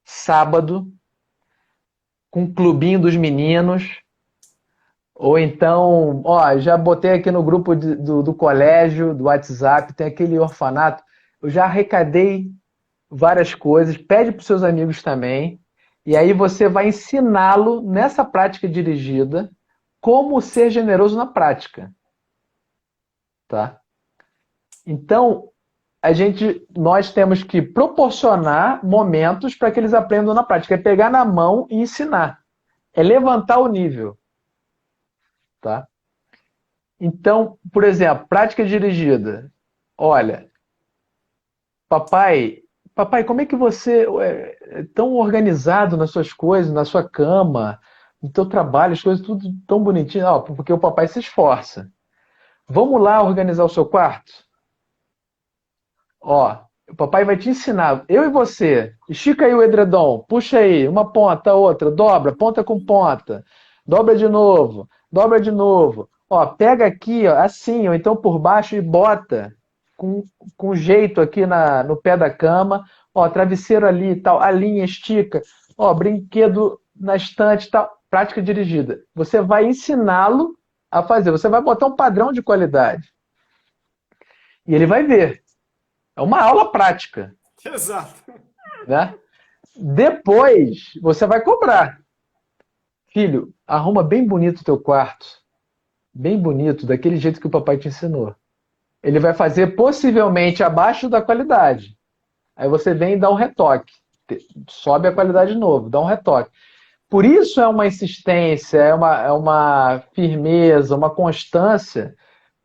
sábado, com um clubinho dos meninos, ou então, ó, já botei aqui no grupo do colégio, do WhatsApp, tem aquele orfanato, eu já arrecadei várias coisas, pede para os seus amigos também, e aí você vai ensiná-lo nessa prática dirigida como ser generoso na prática. Tá? Então, nós temos que proporcionar momentos para que eles aprendam na prática. É pegar na mão e ensinar. É levantar o nível. Tá? Então, por exemplo, prática dirigida. Olha, papai, como é que você é tão organizado nas suas coisas, na sua cama, no teu trabalho, as coisas tudo tão bonitinho? Ah, porque o papai se esforça. Vamos lá organizar o seu quarto? Ó, o papai vai te ensinar. Eu e você. Estica aí o edredom. Puxa aí. Uma ponta, outra. Dobra. Ponta com ponta. Dobra de novo. Dobra de novo. Ó, pega aqui, ó, assim, ou então por baixo e bota com jeito aqui no pé da cama. Ó, travesseiro ali e tal. A linha estica. Ó, brinquedo na estante e tal. Prática dirigida. Você vai ensiná-lo a fazer. Você vai botar um padrão de qualidade. E ele vai ver. É uma aula prática. Exato. Né? Depois, você vai cobrar. Filho, arruma bem bonito o teu quarto. Bem bonito, daquele jeito que o papai te ensinou. Ele vai fazer possivelmente abaixo da qualidade. Aí você vem e dá um retoque. Sobe a qualidade de novo, dá um retoque. Por isso é uma insistência, é uma firmeza, uma constância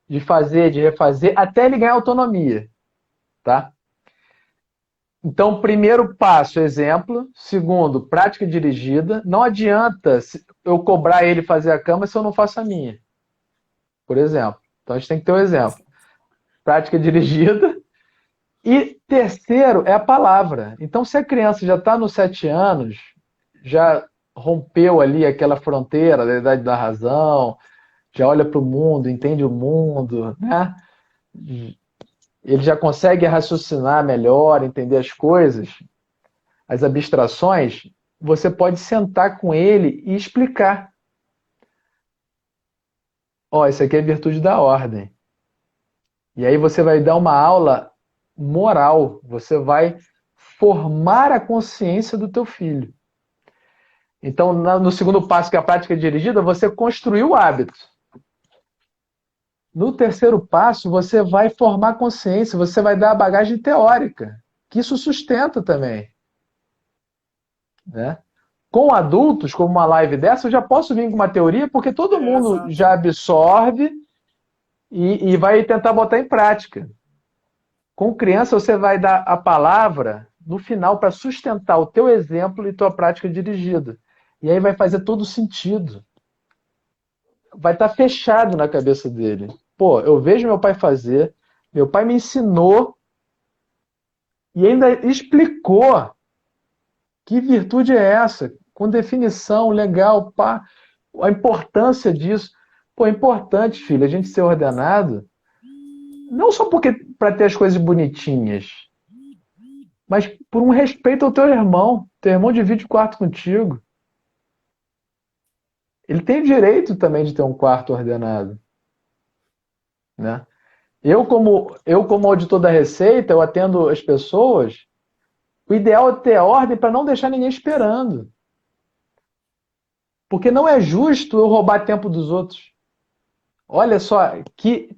de fazer, de refazer, até ele ganhar autonomia. Tá? Então, primeiro passo, exemplo. Segundo, prática dirigida. Não adianta eu cobrar ele fazer a cama se eu não faço a minha. Por exemplo. Então, a gente tem que ter um exemplo. Prática dirigida. E terceiro é a palavra. Então, se a criança já está nos 7 anos, já rompeu ali aquela fronteira da idade da razão, já olha para o mundo, entende o mundo, né? Ele já consegue raciocinar melhor, entender as coisas, as abstrações, você pode sentar com ele e explicar. Ó, isso aqui é virtude da ordem. E aí você vai dar uma aula moral, você vai formar a consciência do teu filho. Então, no segundo passo, que é a prática dirigida, você construiu o hábito. No terceiro passo, você vai formar consciência, você vai dar a bagagem teórica, que isso sustenta também, né? Com adultos, como uma live dessa, eu já posso vir com uma teoria, porque todo mundo Exato. já absorve e vai tentar botar em prática. Com criança, você vai dar a palavra no final para sustentar o teu exemplo e tua prática dirigida. E aí vai fazer todo sentido. Vai estar fechado na cabeça dele. Pô, eu vejo meu pai fazer, meu pai me ensinou e ainda explicou que virtude é essa, com definição legal, pá, a importância disso. Pô, é importante, filho, a gente ser ordenado, não só porque para ter as coisas bonitinhas, mas por um respeito ao teu irmão. Teu irmão divide o quarto contigo. Ele tem o direito também de ter um quarto ordenado, né? Eu como auditor da Receita, eu atendo as pessoas. O ideal é ter ordem para não deixar ninguém esperando. Porque não é justo eu roubar tempo dos outros. Olha só, que,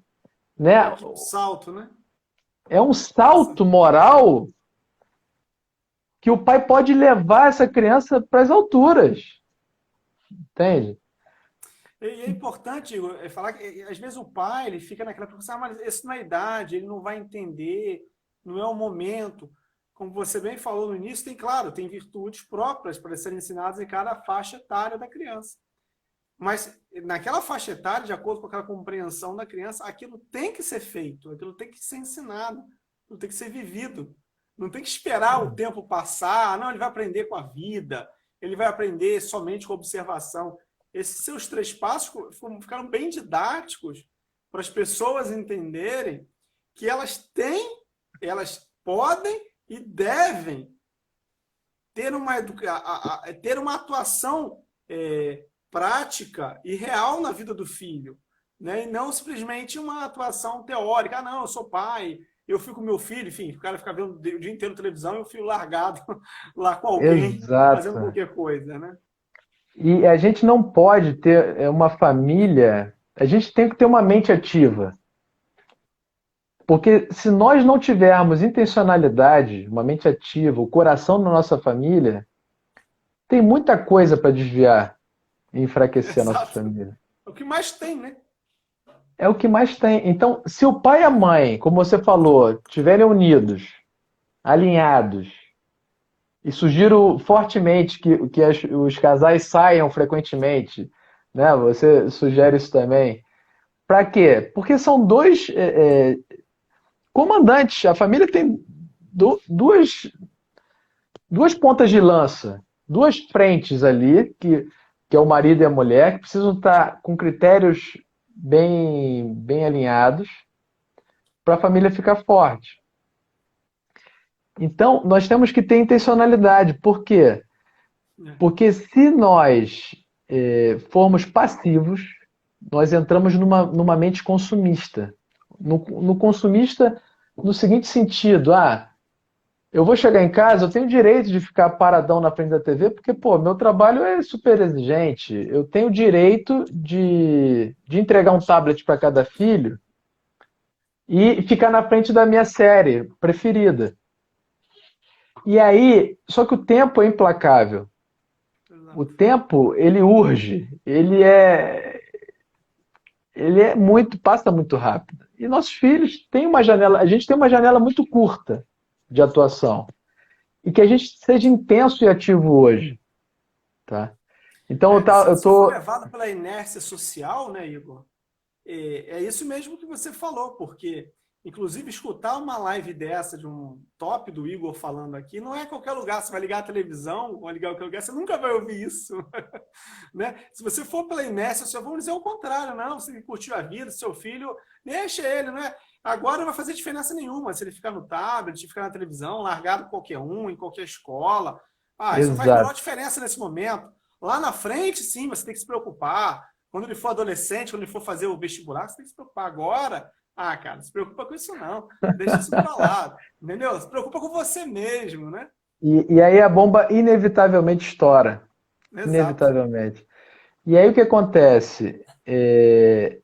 né, Que salto, né? é um salto moral que o pai pode levar essa criança para as alturas. Entende? E é importante Igor, falar que às vezes o pai ele fica naquela preocupação, mas isso não é idade, ele não vai entender, não é o momento. Como você bem falou no início, tem, claro, tem virtudes próprias para serem ensinadas em cada faixa etária da criança. Mas naquela faixa etária, de acordo com aquela compreensão da criança, aquilo tem que ser feito, aquilo tem que ser ensinado, aquilo tem que ser vivido. Não tem que esperar o tempo passar, não, ele vai aprender com a vida, ele vai aprender somente com observação. Esses seus 3 passos ficaram bem didáticos para as pessoas entenderem que elas têm, elas podem e devem ter uma atuação prática e real na vida do filho, né? E não simplesmente uma atuação teórica. Ah, não, eu sou pai, eu fico com meu filho, enfim, o cara fica vendo o dia inteiro televisão e o filho largado lá com alguém fazendo Exato. qualquer coisa, né? E a gente não pode ter uma família, a gente tem que ter uma mente ativa. Porque se nós não tivermos intencionalidade, uma mente ativa, o coração da nossa família, tem muita coisa para desviar e enfraquecer a nossa Exato. família. É o que mais tem, né? É o que mais tem. Então, se o pai e a mãe, como você falou, estiverem unidos, alinhados, e sugiro fortemente que os casais saiam frequentemente, né? Você sugere isso também. Para quê? Porque são dois comandantes. A família tem duas pontas de lança, duas frentes ali, que é o marido e a mulher, que precisam estar com critérios bem alinhados para a família ficar forte. Então, nós temos que ter intencionalidade. Por quê? Porque se nós formos passivos, nós entramos numa mente consumista. No consumista, no seguinte sentido, eu vou chegar em casa, eu tenho direito de ficar paradão na frente da TV, porque, pô, meu trabalho é super exigente. Eu tenho direito de entregar um tablet para cada filho e ficar na frente da minha série preferida. E aí, só que o tempo é implacável. O tempo, ele urge, passa muito rápido. E nossos filhos têm uma janela, a gente tem uma janela muito curta de atuação. E que a gente seja intenso e ativo hoje, tá? Então eu Se for tô levado pela inércia social, né, Igor? É isso mesmo que você falou, porque Inclusive, escutar uma live dessa, de um top do Igor falando aqui, não é qualquer lugar. Você vai ligar a televisão ou ligar qualquer lugar, você nunca vai ouvir isso. Né? Se você for pela inércia, você vai dizer o contrário. Não, você curtiu a vida, seu filho, deixa ele, não é? Agora não vai fazer diferença nenhuma se ele ficar no tablet, ficar na televisão, largado qualquer um, em qualquer escola. Isso não faz a menor Exato. diferença nesse momento. Lá na frente, sim, você tem que se preocupar. Quando ele for adolescente, quando ele for fazer o vestibular, você tem que se preocupar. Agora, cara, não se preocupa com isso não. Deixa isso para lá, entendeu? Se preocupa com você mesmo, né? E aí a bomba inevitavelmente estoura. Exato. Inevitavelmente. E aí o que acontece?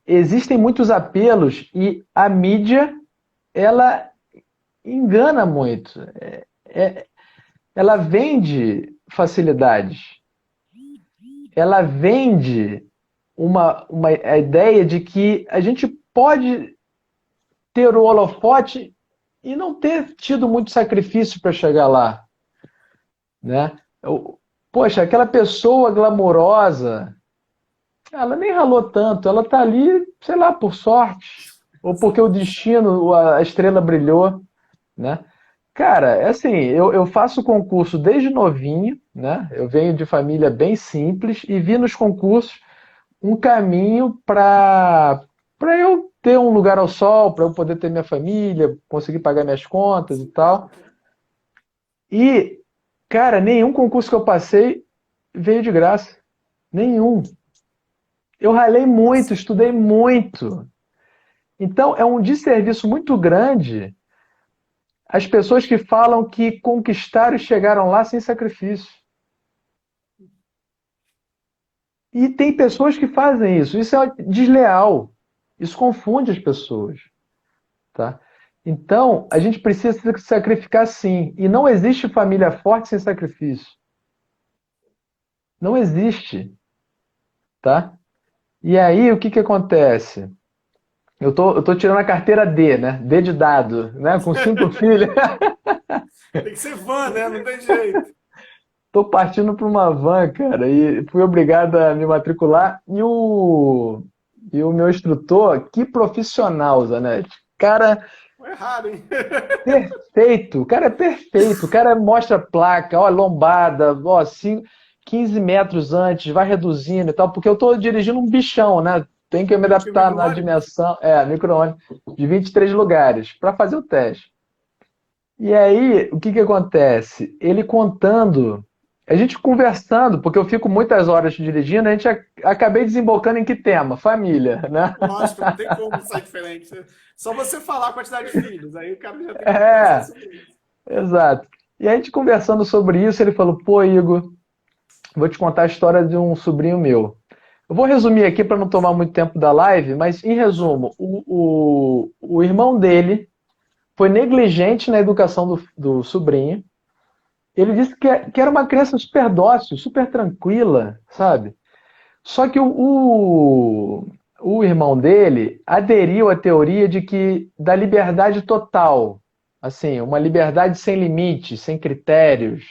Existem muitos apelos e a mídia, ela engana muito. Ela vende facilidades. Ela vende a ideia de que a gente pode ter o holofote e não ter tido muito sacrifício para chegar lá, né? Poxa, aquela pessoa glamourosa, ela nem ralou tanto, ela tá ali, sei lá, por sorte, ou porque o destino, a estrela brilhou, né? Cara, é assim, eu faço concurso desde novinho, né? Eu venho de família bem simples e vi nos concursos um caminho para eu ter um lugar ao sol, para eu poder ter minha família, conseguir pagar minhas contas e tal. E, cara, nenhum concurso que eu passei veio de graça. Nenhum. Eu ralei muito, estudei muito. Então, é um desserviço muito grande as pessoas que falam que conquistaram e chegaram lá sem sacrifício. E tem pessoas que fazem isso. Isso é desleal. Isso confunde as pessoas. Tá? Então, a gente precisa se sacrificar sim. E não existe família forte sem sacrifício. Não existe. Tá? E aí, o que que acontece? Eu tô tirando a carteira D, né? D de dado, né? Com 5 filhos. Tem que ser van, né? Não tem jeito. Tô partindo para uma van, cara, e fui obrigado a me matricular. E o meu instrutor, que profissional, Zanetti. Cara, Foi errado, hein? perfeito. O cara é perfeito. O cara mostra a placa, ó, lombada, ó, 15 metros antes, vai reduzindo e tal, porque eu tô dirigindo um bichão, né? Tem que me adaptar na Micro-ônibus. dimensão, micro-ônibus, de 23 lugares, para fazer o teste. E aí, o que que acontece? Ele contando, a gente conversando, porque eu fico muitas horas dirigindo, a gente acabei desembocando em que tema? Família, né? Lógico, não tem como sair diferente. Só você falar a quantidade de filhos, aí o cara já tem que pensar É, sobre isso. exato. E a gente conversando sobre isso, ele falou: pô, Igor, vou te contar a história de um sobrinho meu. Eu vou resumir aqui para não tomar muito tempo da live, mas em resumo, o irmão dele foi negligente na educação do sobrinho. Ele disse que era uma criança super dócil, super tranquila, sabe? Só que o irmão dele aderiu à teoria de que da liberdade total, assim, uma liberdade sem limites, sem critérios.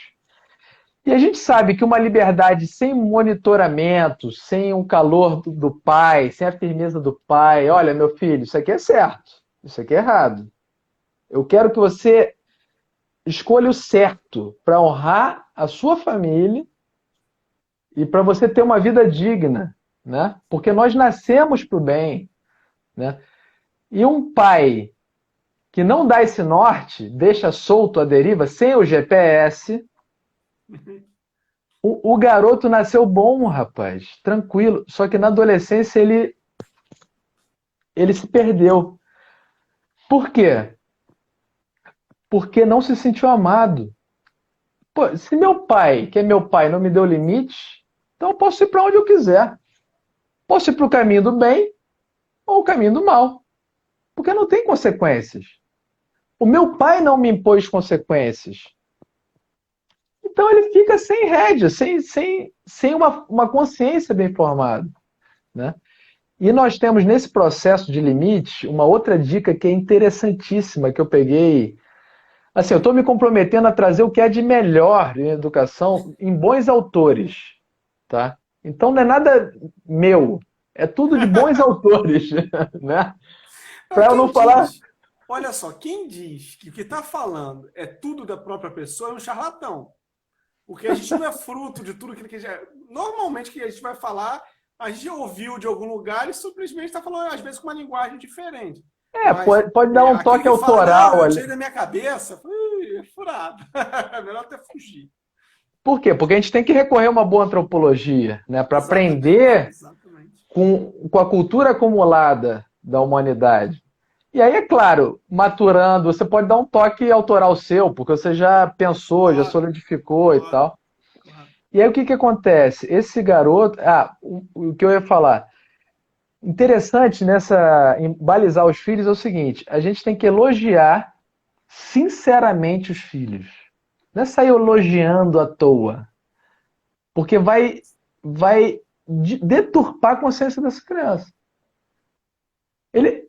E a gente sabe que uma liberdade sem monitoramento, sem o calor do pai, sem a firmeza do pai, olha, meu filho, isso aqui é certo, isso aqui é errado. Eu quero que você escolha o certo para honrar a sua família e para você ter uma vida digna, né? Porque nós nascemos para o bem, né? E um pai que não dá esse norte, deixa solto a deriva, sem o GPS, o garoto nasceu bom, rapaz, tranquilo. Só que na adolescência ele se perdeu. Por quê? Porque não se sentiu amado. Pô, se meu pai, que é meu pai, não me deu limite, então eu posso ir para onde eu quiser. Posso ir para o caminho do bem ou o caminho do mal. Porque não tem consequências. O meu pai não me impôs consequências. Então ele fica sem rédea, sem uma consciência bem formada. Né? E nós temos nesse processo de limite uma outra dica que é interessantíssima que eu peguei. Assim, eu estou me comprometendo a trazer o que é de melhor em educação em bons autores. Tá? Então não é nada meu, é tudo de bons autores. Né? É o Para que eu não ele falar. diz. olha só, quem diz que o que está falando é tudo da própria pessoa é um charlatão. Porque a gente não é fruto de tudo aquilo que a gente... Normalmente, o que a gente vai falar, a gente ouviu de algum lugar e simplesmente está falando, às vezes, com uma linguagem diferente. Mas Pode dar um aquele toque que fala, não, autoral eu ali. tirei da minha cabeça, é furado. É melhor até fugir. Por quê? Porque a gente tem que recorrer a uma boa antropologia, né, para Exatamente, aprender exatamente. com a cultura acumulada da humanidade. E aí, é claro, maturando, você pode dar um toque autoral seu, porque você já pensou, já Claro, solidificou e claro, tal. claro. E aí o que que acontece? Esse garoto, o que eu ia falar, interessante em balizar os filhos é o seguinte, a gente tem que elogiar sinceramente os filhos. Não é sair elogiando à toa, porque vai deturpar a consciência dessa criança. Ele,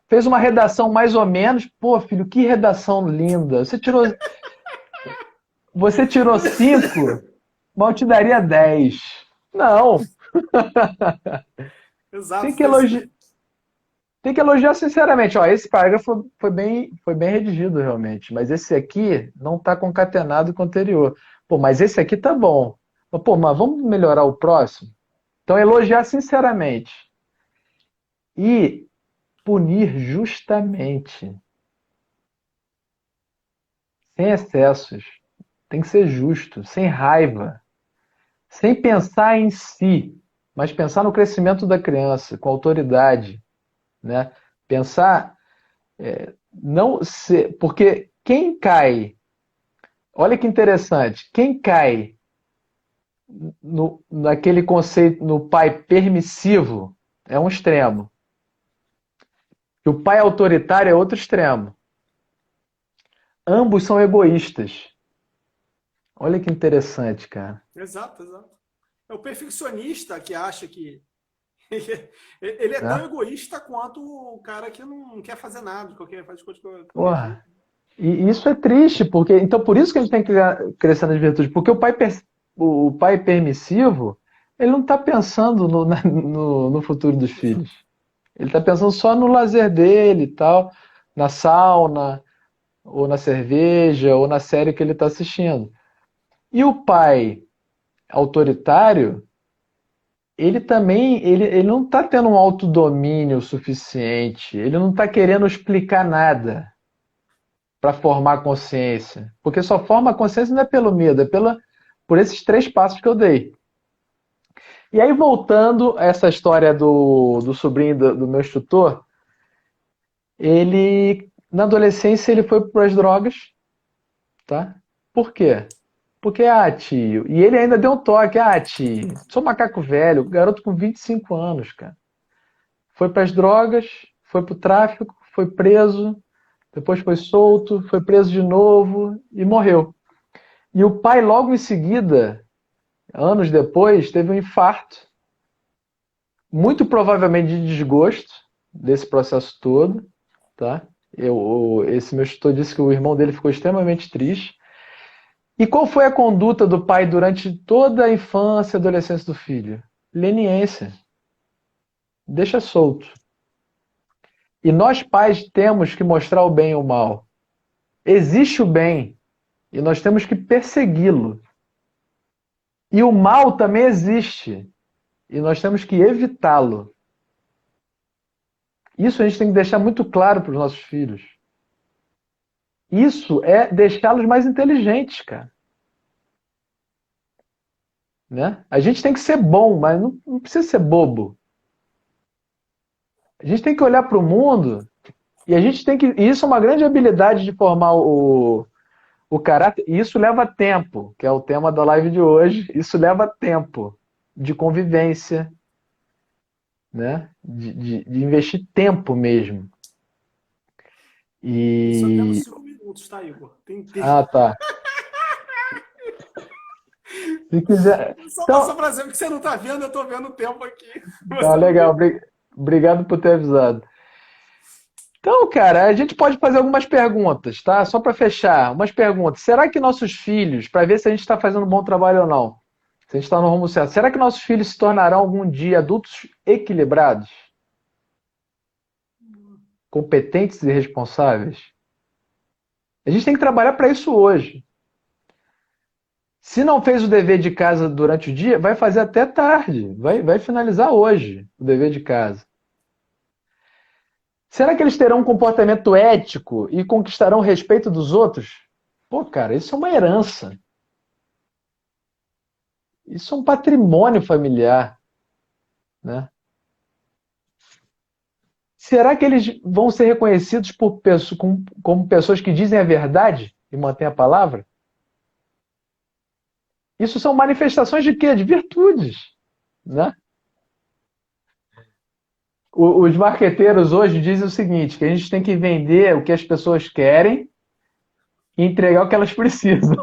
fez uma redação mais ou menos, pô, filho, que redação linda. Você tirou 5, mas eu te daria 10. Não, tem Exato. que elogiar, tem que elogiar sinceramente. Ó, esse parágrafo foi bem redigido realmente, mas esse aqui não está concatenado com o anterior. Pô, mas esse aqui tá bom. Pô, mas vamos melhorar o próximo? Então, elogiar sinceramente e punir justamente, sem excessos. Tem que ser justo, sem raiva, sem pensar em si, mas pensar no crescimento da criança, com autoridade, né? Pensar, não ser, porque quem cai, olha que interessante, quem cai naquele conceito, no pai permissivo, é um extremo. E o pai autoritário é outro extremo. Ambos são egoístas. Olha que interessante, cara. Exato, exato. É o perfeccionista que acha que ele é tão Né? egoísta quanto o cara que não quer fazer nada, faz coisa de qualquer Porra. jeito. E isso é triste, porque então por isso que a gente tem que crescer nas virtudes, porque o pai permissivo, ele não está pensando no futuro dos Exato. filhos. Ele está pensando só no lazer dele e tal, na sauna, ou na cerveja, ou na série que ele está assistindo. E o pai autoritário, ele também, ele não está tendo um autodomínio suficiente, ele não está querendo explicar nada para formar consciência. Porque só forma consciência não é pelo medo, por esses 3 passos que eu dei. E aí, voltando a essa história do sobrinho do meu instrutor, ele, na adolescência, ele foi para as drogas, tá? Por quê? Porque, tio, e ele ainda deu um toque, tio, sou macaco velho, garoto com 25 anos, cara. Foi para as drogas, foi para o tráfico, foi preso, depois foi solto, foi preso de novo e morreu. E o pai, logo em seguida, anos depois, teve um infarto, muito provavelmente de desgosto desse processo todo, tá? Esse meu tutor disse que o irmão dele ficou extremamente triste. E qual foi a conduta do pai durante toda a infância e adolescência do filho? Leniência. Deixa solto. E nós pais temos que mostrar o bem e o mal. Existe o bem e nós temos que persegui-lo. E o mal também existe e nós temos que evitá-lo. Isso a gente tem que deixar muito claro para os nossos filhos. Isso é deixá-los mais inteligentes, cara. Né? A gente tem que ser bom, mas não precisa ser bobo. A gente tem que olhar para o mundo e a gente tem que. E isso é uma grande habilidade de formar o caráter. E isso leva tempo, que é o tema da live de hoje. Isso leva tempo de convivência, né? De investir tempo mesmo. E só temos E. 5 minutos, tá, Igor? Tem tempo. Ah, tá. Se quiser. Só Então, pra dizer que você não tá vendo, eu tô vendo o tempo aqui. tá Você não legal. viu. Obrigado por ter avisado. Então, cara, a gente pode fazer algumas perguntas, tá? Só para fechar, umas perguntas. Será que nossos filhos, para ver se a gente está fazendo um bom trabalho ou não, se a gente está no rumo certo, será que nossos filhos se tornarão algum dia adultos equilibrados? competentes e responsáveis? A gente tem que trabalhar para isso hoje. Se não fez o dever de casa durante o dia, vai fazer até tarde. Vai finalizar hoje o dever de casa. Será que eles terão um comportamento ético e conquistarão o respeito dos outros? Pô, cara, isso é uma herança. Isso é um patrimônio familiar, né? Será que eles vão ser reconhecidos como pessoas que dizem a verdade e mantêm a palavra? Isso são manifestações de quê? De virtudes, né? Os marqueteiros hoje dizem o seguinte, que a gente tem que vender o que as pessoas querem e entregar o que elas precisam.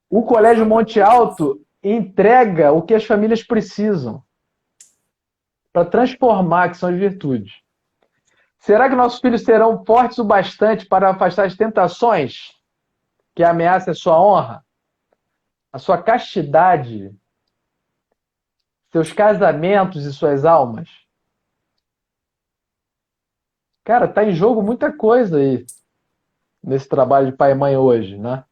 O Colégio Monte Exatamente isso. Alto entrega o que as famílias precisam para transformar, que são as virtudes. Será que nossos filhos serão fortes o bastante para afastar as tentações que ameaçam a sua honra, a sua castidade, seus casamentos e suas almas? Cara, tá em jogo muita coisa aí nesse trabalho de pai e mãe hoje, né?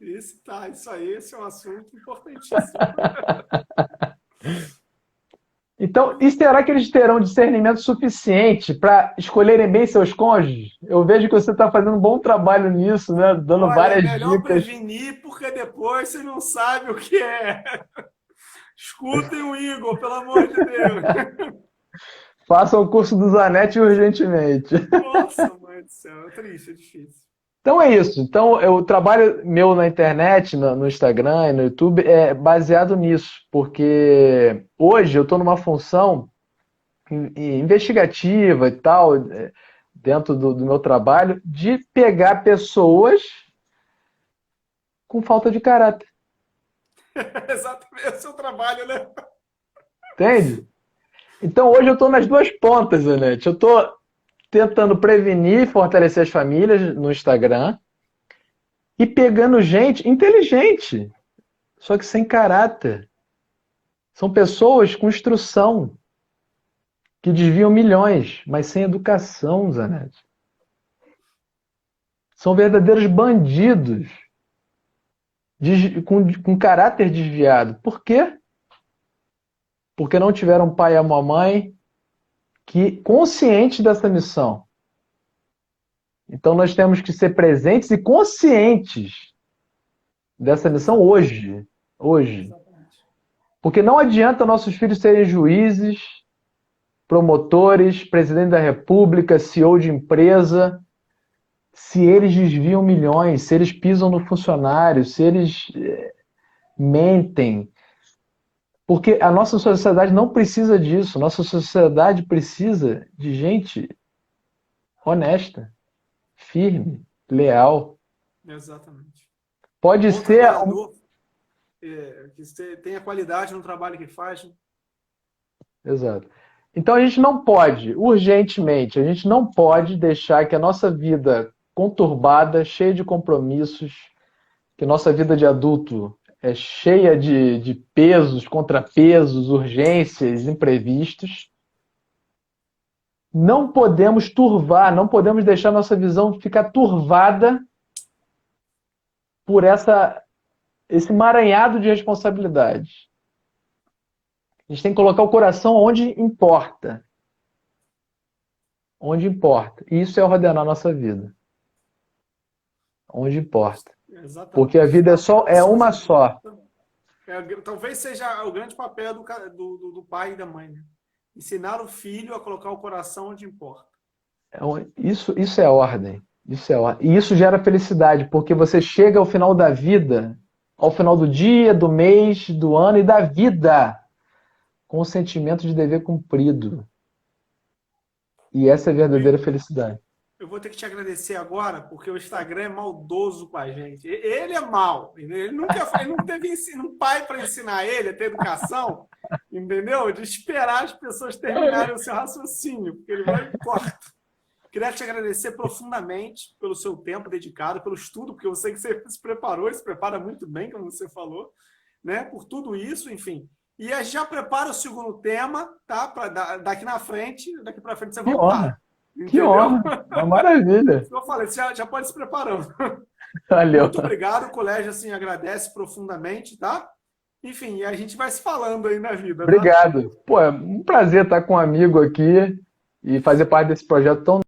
Isso aí, esse é um assunto importantíssimo. Então, e será que eles terão discernimento suficiente para escolherem bem seus cônjuges? Eu vejo que você está fazendo um bom trabalho nisso, né? Dando Olha, é várias melhor dicas. prevenir, porque depois você não sabe o que é. Escutem o Igor, pelo amor de Deus. Façam o curso do Zanetti urgentemente. Nossa, mãe do céu, é triste, é difícil. Então é isso. Então, o trabalho meu na internet, no Instagram e no YouTube é baseado nisso, porque hoje eu estou numa função investigativa e tal, dentro do meu trabalho, de pegar pessoas com falta de caráter. Exatamente, é o seu trabalho, né? Entende? Então hoje eu estou nas duas pontas, Anete. Eu estou tentando prevenir e fortalecer as famílias no Instagram e pegando gente inteligente, só que sem caráter. São pessoas com instrução, que desviam milhões, mas sem educação, Zanetti. São verdadeiros bandidos, com caráter desviado. Por quê? Porque não tiveram um pai e uma mãe que conscientes dessa missão. Então nós temos que ser presentes e conscientes dessa missão hoje. Hoje. Exatamente. Porque não adianta nossos filhos serem juízes, promotores, presidente da República, CEO de empresa, se eles desviam milhões, se eles pisam no funcionário, se eles mentem. Porque a nossa sociedade não precisa disso. Nossa sociedade precisa de gente honesta, firme, leal. Exatamente. Pode Bom ser. trabalhador, que tenha qualidade no trabalho que faz. Né? Exato. Então a gente não pode, urgentemente, a gente não pode deixar que a nossa vida conturbada, cheia de compromissos, que nossa vida de adulto é cheia de pesos, contrapesos, urgências, imprevistos. Não podemos turvar, não podemos deixar nossa visão ficar turvada por esse emaranhado de responsabilidades. A gente tem que colocar o coração onde importa. Onde importa. E isso é ordenar a nossa vida. Onde importa. Porque a Exatamente. vida é Isso uma só. talvez seja o grande papel do pai e da mãe. Né? Ensinar o filho a colocar o coração onde importa. Isso é ordem. Isso é ordem. E isso gera felicidade, porque você chega ao final da vida, ao final do dia, do mês, do ano e da vida, com o sentimento de dever cumprido. E essa é a verdadeira felicidade. Eu vou ter que te agradecer agora, porque o Instagram é maldoso com a gente. Ele é mal. Ele não teve um pai para ensinar ele a ter educação, entendeu? De esperar as pessoas terminarem o seu raciocínio, porque ele vai e corta. Queria te agradecer profundamente pelo seu tempo dedicado, pelo estudo, porque eu sei que você se preparou e se prepara muito bem, como você falou, né? Por tudo isso, enfim. E a gente já prepara o segundo tema, tá? Daqui para frente você Que voltar. honra, que Entendeu? honra. Uma maravilha. Eu falei, você já pode se preparando. Valeu. Muito obrigado, o colégio assim agradece profundamente, tá? Enfim, e a gente vai se falando aí na vida, tá? Obrigado. Pô, é um prazer estar com um amigo aqui e fazer parte desse projeto tão